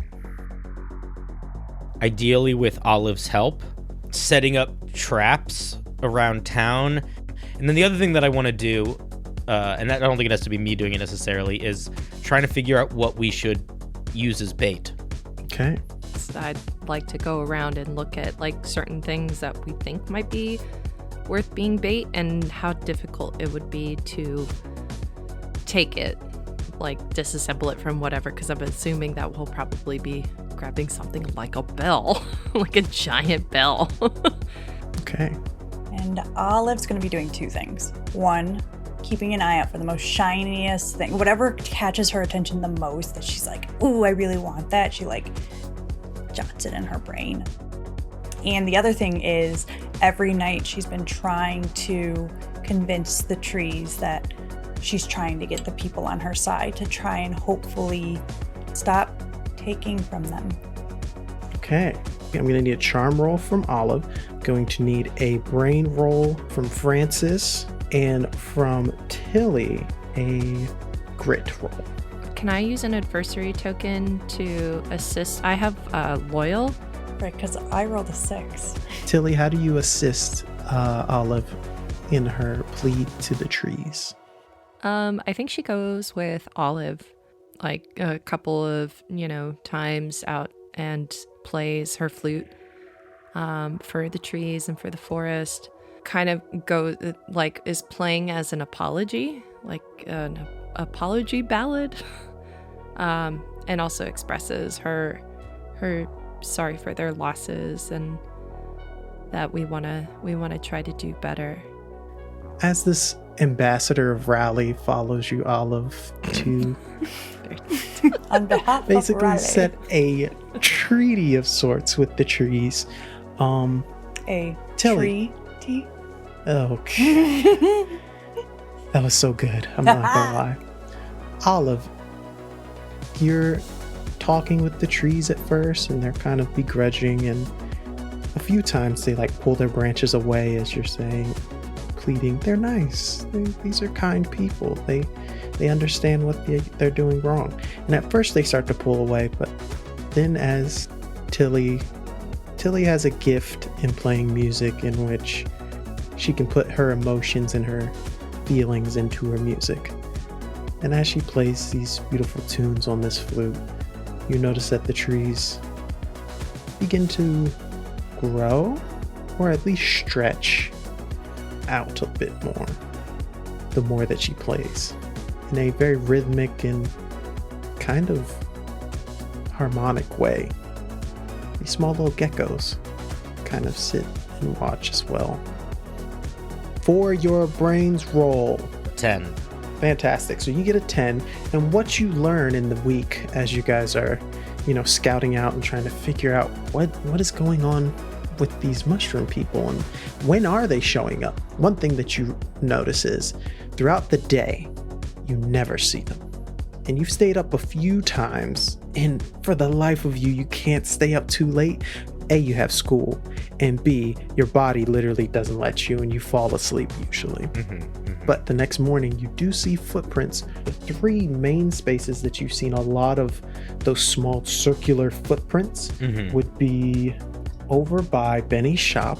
Ideally with Olive's help, setting up traps around town. And then the other thing that I want to do, and I don't think it has to be me doing it necessarily, is trying to figure out what we should use as bait. Okay. I'd like to go around and look at certain things that we think might be worth being bait and how difficult it would be to take it, disassemble it from whatever, because I'm assuming that we'll probably be grabbing something like a bell, like a giant bell. Okay. And Olive's going to be doing two things. One, keeping an eye out for the most shiniest thing. Whatever catches her attention the most that she's like, ooh, I really want that. She jots it in her brain. And the other thing is every night she's been trying to convince the trees that she's trying to get the people on her side to try and hopefully stop taking from them. Okay. I'm going to need a charm roll from Olive. Going to need a brain roll from Francis, and from Tilly, a grit roll. Can I use an adversary token to assist? I have loyal. Right, because I rolled a 6. Tilly, how do you assist Olive in her plea to the trees? I think she goes with Olive a couple of, times out and plays her flute for the trees and for the forest. Kind of goes is playing as an apology, an apology ballad. And and also expresses her sorry for their losses and that we want to try to do better. As this ambassador of Raleigh follows you, Olive, to On behalf basically of Riley, set a treaty of sorts with the trees. a Tilly. treaty. Okay. That was so good. I'm not gonna lie. Olive, you're talking with the trees at first, and they're kind of begrudging, and a few times they like pull their branches away as you're saying, pleading. They're nice. These are kind people. They understand what they're doing wrong. And at first they start to pull away, but then as Tilly has a gift in playing music in which she can put her emotions and her feelings into her music. And as she plays these beautiful tunes on this flute, you notice that the trees begin to grow, or at least stretch out a bit more, the more that she plays, in a very rhythmic and kind of harmonic way. These small little geckos kind of sit and watch as well. For your brains roll. 10. Fantastic. So you get a 10, and what you learn in the week as you guys are, scouting out and trying to figure out what is going on with these mushroom people and when are they showing up. One thing that you notice is throughout the day, you never see them. And you've stayed up a few times, and for the life of you can't stay up too late. A, you have school, and B, your body literally doesn't let you, and you fall asleep usually. But the next morning, you do see footprints. The three main spaces that you've seen a lot of those small circular footprints would be over by Benny's shop,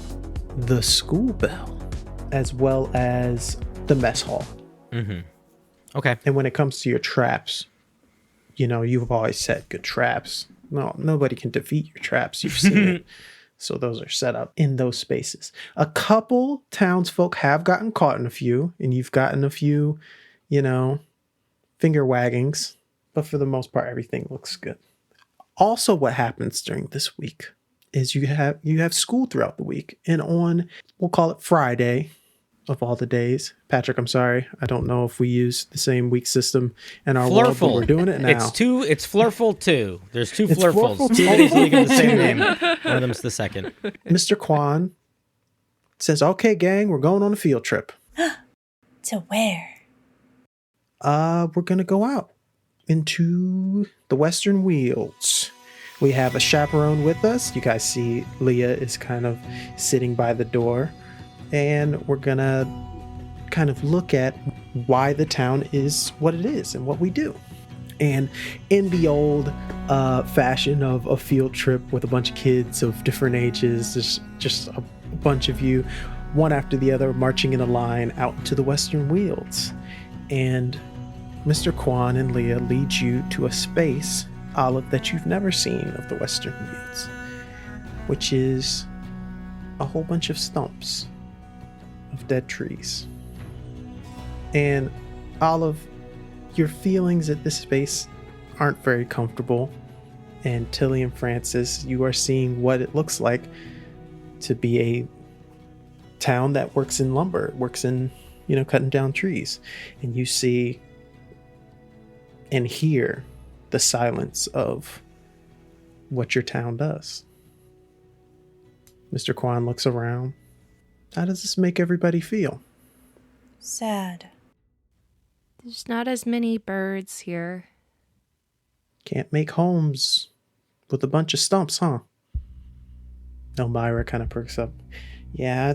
the school bell, as well as the mess hall. Okay. And when it comes to your traps, you've always set good traps. No, nobody can defeat your traps. You've seen it. So those are set up in those spaces. A couple townsfolk have gotten caught in a few, and you've gotten a few, finger waggings. But for the most part, everything looks good. Also, what happens during this week is you have school throughout the week. And on, we'll call it Friday of all the days. Patrick, I'm sorry. I don't know if we use the same week system in our world, but we're doing it now. It's Flurful 2. There's two It's Flurfles. Flurful 2. Two days a week of the same name. One of them's the second. Mr. Kwan says, okay, gang, we're going on a field trip. To where? We're going to go out into the Western Wilds. We have a chaperone with us. You guys see Leah is kind of sitting by the door. And we're going to kind of look at why the town is what it is and what we do. And in the old fashion of a field trip with a bunch of kids of different ages, there's just a bunch of you, one after the other, marching in a line out to the Western Wilds. And Mr. Kwan and Leah lead you to a space, Olive, that you've never seen of the Western Wilds, which is a whole bunch of stumps of dead trees. And Olive, your feelings at this space aren't very comfortable. And Tilly and Francis, you are seeing what it looks like to be a town that works in lumber, works in, cutting down trees. And you see and hear the silence of what your town does. Mr. Kwan looks around. How does this make everybody feel? Sad. There's not as many birds here. Can't make homes with a bunch of stumps, huh? Elmira kind of perks up. Yeah,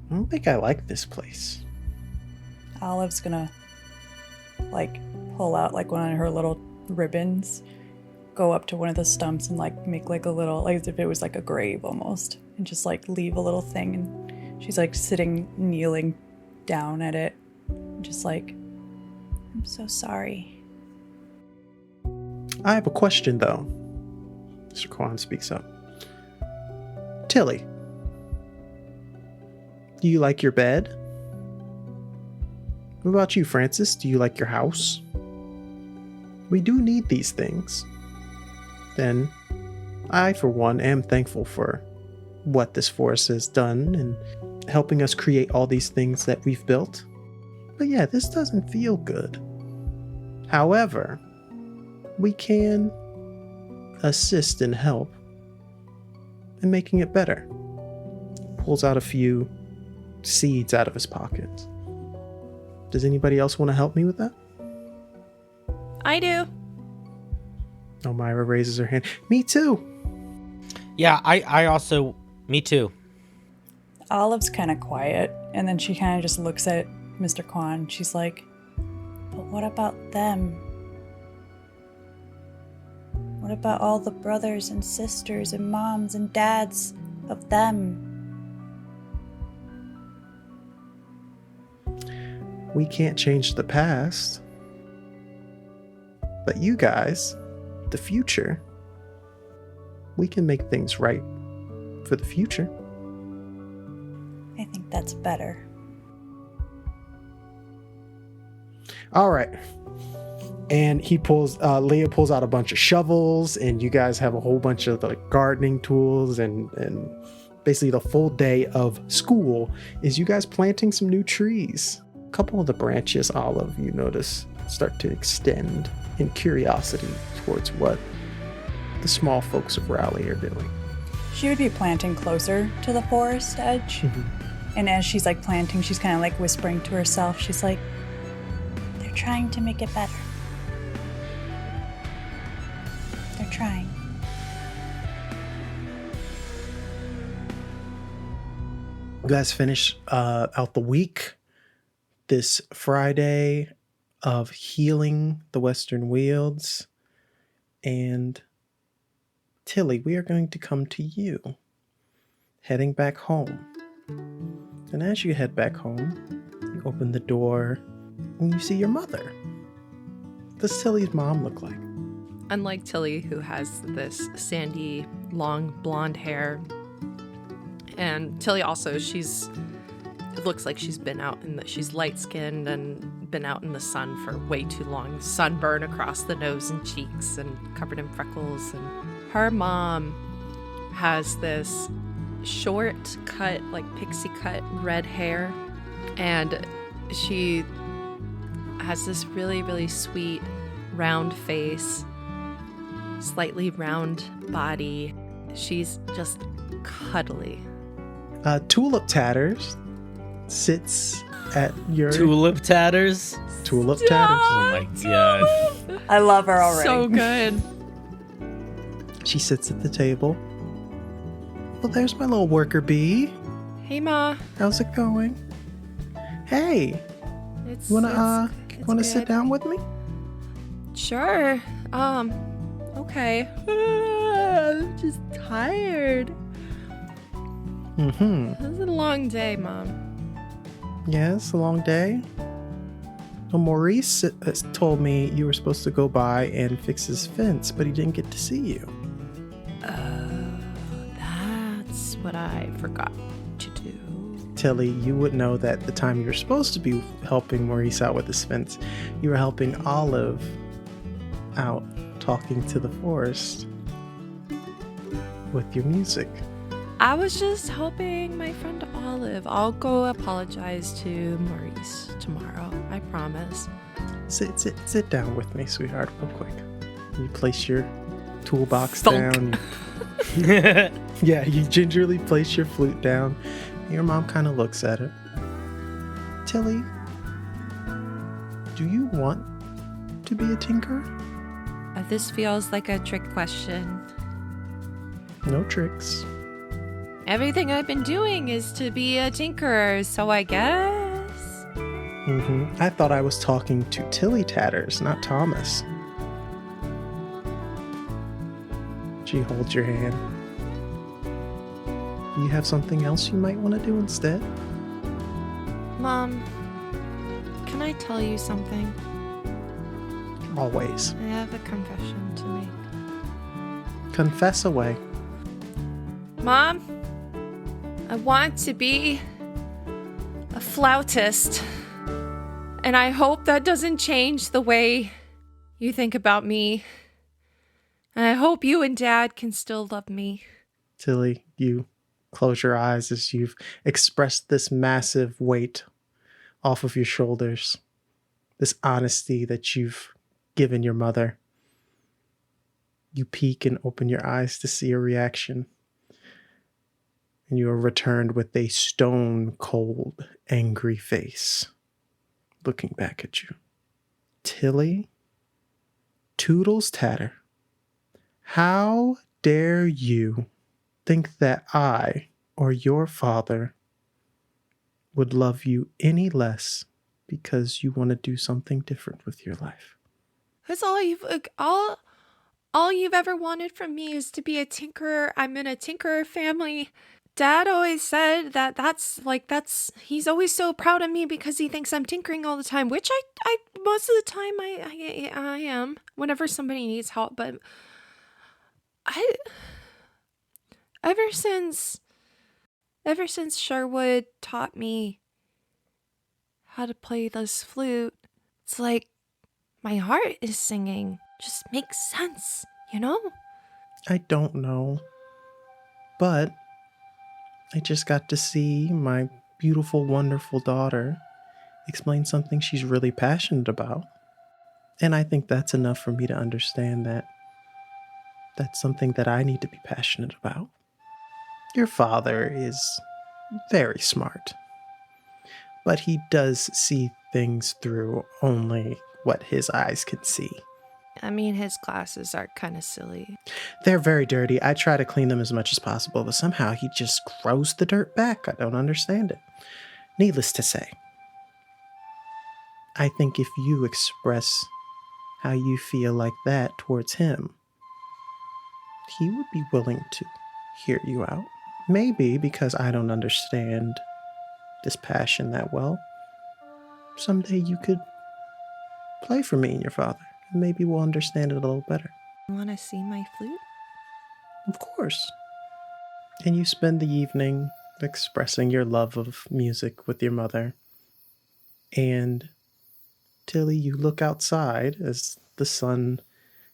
I don't think I like this place. Olive's gonna, pull out, one of her little ribbons, go up to one of the stumps and, make, a little, as if it was, a grave almost, and just, leave a little thing. And she's, sitting, kneeling down at it, just I'm so sorry. I have a question, though. Mr. Kwan speaks up. Tilly, do you like your bed? What about you, Francis? Do you like your house? We do need these things. And I, for one, am thankful for what this forest has done and helping us create all these things that we've built. But yeah, this doesn't feel good. However, we can assist and help in making it better. Pulls out a few seeds out of his pockets. Does anybody else want to help me with that? I do. Elmira raises her hand. Me too. Yeah, I also, me too. Olive's kind of quiet, and then she kind of just looks at Mr. Kwan. She's like, but what about them? What about all the brothers and sisters and moms and dads of them? We can't change the past. But you guys, the future, we can make things right for the future. I think that's better. All right. And Leah pulls out a bunch of shovels, and you guys have a whole bunch of like gardening tools, and basically the full day of school is you guys planting some new trees. A couple of the branches, Olive, you notice, start to extend in curiosity towards what the small folks of Raleigh are doing. She would be planting closer to the forest edge. And as she's like planting, she's kind of like whispering to herself. She's like, they're trying to make it better. They're trying. You guys finish out the week this Friday of healing the Western Wealds. And Tilly, we are going to come to you, heading back home. And as you head back home, you open the door and you see your mother. What does Tilly's mom look like? Unlike Tilly, who has this sandy, long blonde hair, and Tilly also, it looks like she's been out she's light-skinned and been out in the sun for way too long. Sunburn across the nose and cheeks and covered in freckles. And her mom has this short cut, like pixie cut red hair. And she has this really, really sweet round face, slightly round body. She's just cuddly. Tulip Tatters sits at your... Tulip Tatters? Tulip Tatters. Oh my god. I love her already. So good. She sits at the table. Well, there's my little worker bee. Hey, Ma. How's it going? Hey, It's you wanna good. sit down with me? Sure. Okay. I'm just tired. Mm-hmm. This is a long day, Mom. Yeah, it's a long day. Well, Maurice told me you were supposed to go by and fix his fence, but he didn't get to see you. That's what I forgot to do. Tilly, you would know that the time you were supposed to be helping Maurice out with his fence, you were helping Olive out talking to the forest with your music. I was just helping my friend Olive. I'll go apologize to Maurice tomorrow. I promise. Sit down with me, sweetheart, real quick. You place your toolbox Thunk. down. Yeah, you gingerly place your flute down. Your mom kind of looks at it. Tilly, do you want to be a tinkerer? This feels like a trick question. No tricks. Everything I've been doing is to be a tinkerer, so I guess. I thought I was talking to Tilly Tatters, not Thomas. She holds your hand. Do you have something else you might want to do instead? Mom, can I tell you something? Always. I have a confession to make. Confess away. Mom, I want to be a flautist, and I hope that doesn't change the way you think about me, And I hope you and Dad can still love me. Tilly, you close your eyes as you've expressed this massive weight off of your shoulders, this honesty that you've given your mother. You peek and open your eyes to see a reaction, and you are returned with a stone cold, angry face looking back at you. Tilly, Toodles Tatter, how dare you think that I or your father would love you any less because you want to do something different with your life? That's all you've ever wanted from me is to be a tinkerer. I'm in a tinkerer family. Dad always said that's he's always so proud of me because he thinks I'm tinkering all the time, which I most of the time I am whenever somebody needs help, but ever since Sherwood taught me how to play this flute, it's like my heart is singing. Just makes sense, you know? I don't know, but I just got to see my beautiful, wonderful daughter explain something she's really passionate about. And I think that's enough for me to understand that that's something that I need to be passionate about. Your father is very smart, but he does see things through only what his eyes can see. I mean, his glasses are kind of silly. They're very dirty. I try to clean them as much as possible, but somehow he just grows the dirt back. I don't understand it. Needless to say, I think if you express how you feel like that towards him, he would be willing to hear you out. Maybe because I don't understand this passion that well, someday you could play for me and your father. And maybe we'll understand it a little better. You want to see my flute? Of course. And you spend the evening expressing your love of music with your mother. And Tilly, you look outside as the sun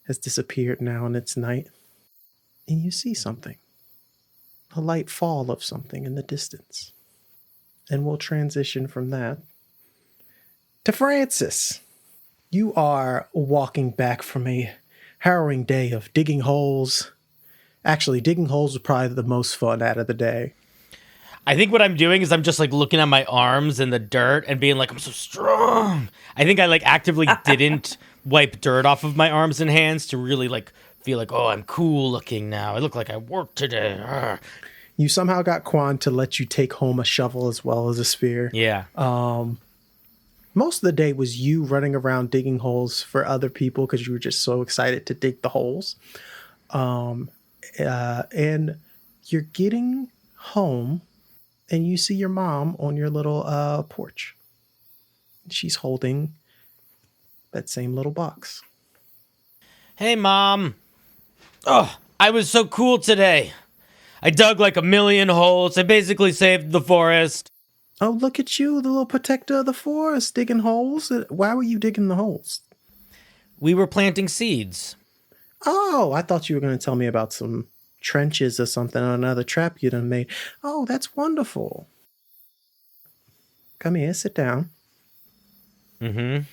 has disappeared now and it's night, and you see something. A light fall of something in the distance. And we'll transition from that to Francis. You are walking back from a harrowing day of digging holes. Actually, digging holes was probably the most fun out of the day. I think what I'm doing is I'm just like looking at my arms in the dirt and being like, I'm so strong. I think I like actively didn't wipe dirt off of my arms and hands to really like feel like, oh, I'm cool looking now. I look like I worked today. Arr. You somehow got Quan to let you take home a shovel as well as a spear. Yeah. Most of the day was you running around digging holes for other people because you were just so excited to dig the holes. And you're getting home and you see your mom on your little porch. She's holding that same little box. Hey, Mom. Oh, I was so cool today. I dug like 1,000,000 holes. I basically saved the forest. Oh, look at you, the little protector of the forest, digging holes. Why were you digging the holes? We were planting seeds. Oh, I thought you were going to tell me about some trenches or something on another trap you done made. Oh, that's wonderful. Come here, sit down. Mm-hmm.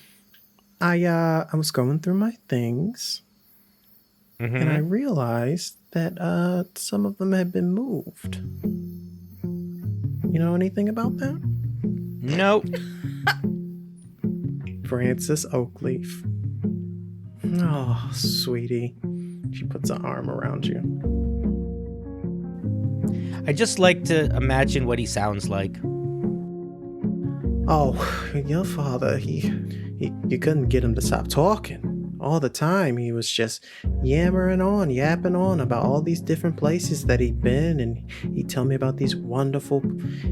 I was going through my things, and I realized that some of them had been moved. You know anything about that? Nope. Francis Oakleaf. Oh, sweetie. She puts an arm around you. I just like to imagine what he sounds like. Oh, your father, you couldn't get him to stop talking. All the time, he was just yapping on about all these different places that he'd been, and he'd tell me about these wonderful,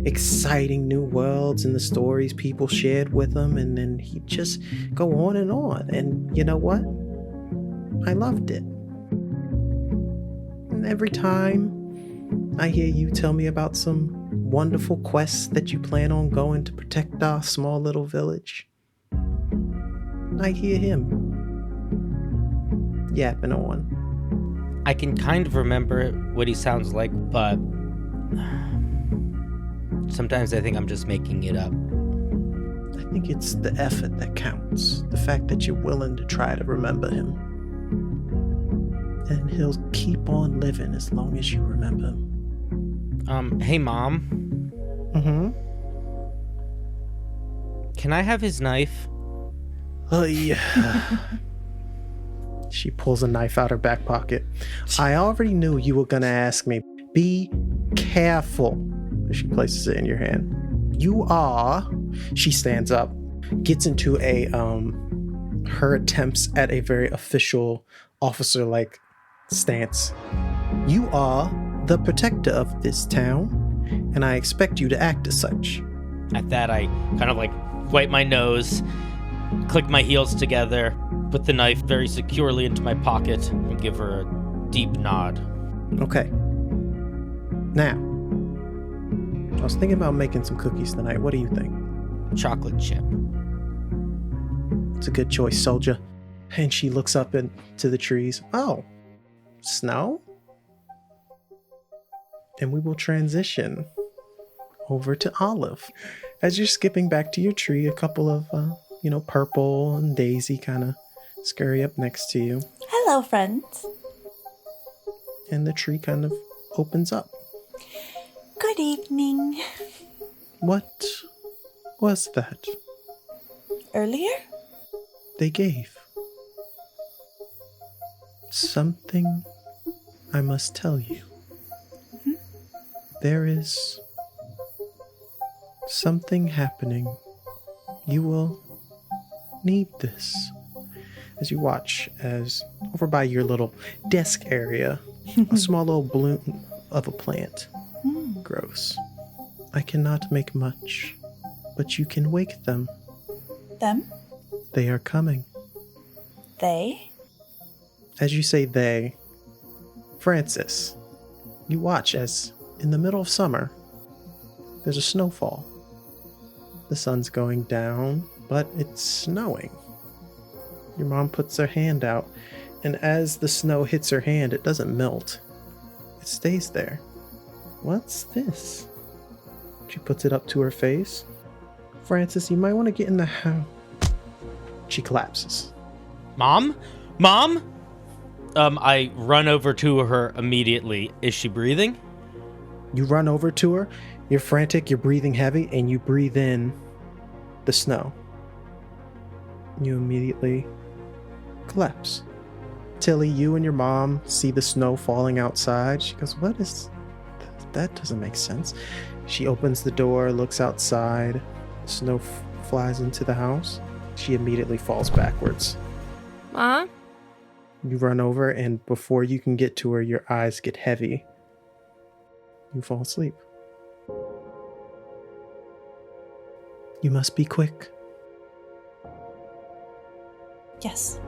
exciting new worlds and the stories people shared with him, and then he'd just go on. And you know what? I loved it. And every time I hear you tell me about some wonderful quests that you plan on going to protect our small little village, I hear him yapping on. I can kind of remember what he sounds like, but sometimes I think I'm just making it up. I think it's the effort that counts. The fact that you're willing to try to remember him. And he'll keep on living as long as you remember him. Hey, Mom. Mm-hmm. Can I have his knife? Oh, yeah. She pulls a knife out her back pocket. I already knew you were gonna ask me. Be careful. She places it in your hand. You are. She stands up, gets into her attempts at a very official officer-like stance. You are the protector of this town, and I expect you to act as such. At that, I kind of like wipe my nose, click my heels together, put the knife very securely into my pocket, and give her a deep nod. Okay. Now, I was thinking about making some cookies tonight. What do you think? Chocolate chip. It's a good choice, soldier. And she looks up into the trees. Oh, snow? And we will transition over to Olive. As you're skipping back to your tree, a couple of, Purple and Daisy kind of scurry up next to you. Hello, friends. And the tree kind of opens up. Good evening. What was that Earlier? they gave? Something I must tell you. There is something happening. You will need this. As you watch, as over by your little desk area, a small little bloom of a plant grows. I cannot make much, but you can wake them. Them? They are coming. They? As you say they, Francis, you watch as in the middle of summer, there's a snowfall. The sun's going down, but it's snowing. Your mom puts her hand out, and as the snow hits her hand, it doesn't melt. It stays there. What's this? She puts it up to her face. Francis, you might want to get in the house. She collapses. Mom? Mom? I run over to her immediately. Is she breathing? You run over to her, you're frantic, you're breathing heavy, and you breathe in the snow. You immediately collapse. Tilly, you and your mom see the snow falling outside. She goes, what is... That doesn't make sense. She opens the door, looks outside. Snow flies into the house. She immediately falls backwards. Mom? You run over, and before you can get to her, your eyes get heavy. You fall asleep. You must be quick. Yes.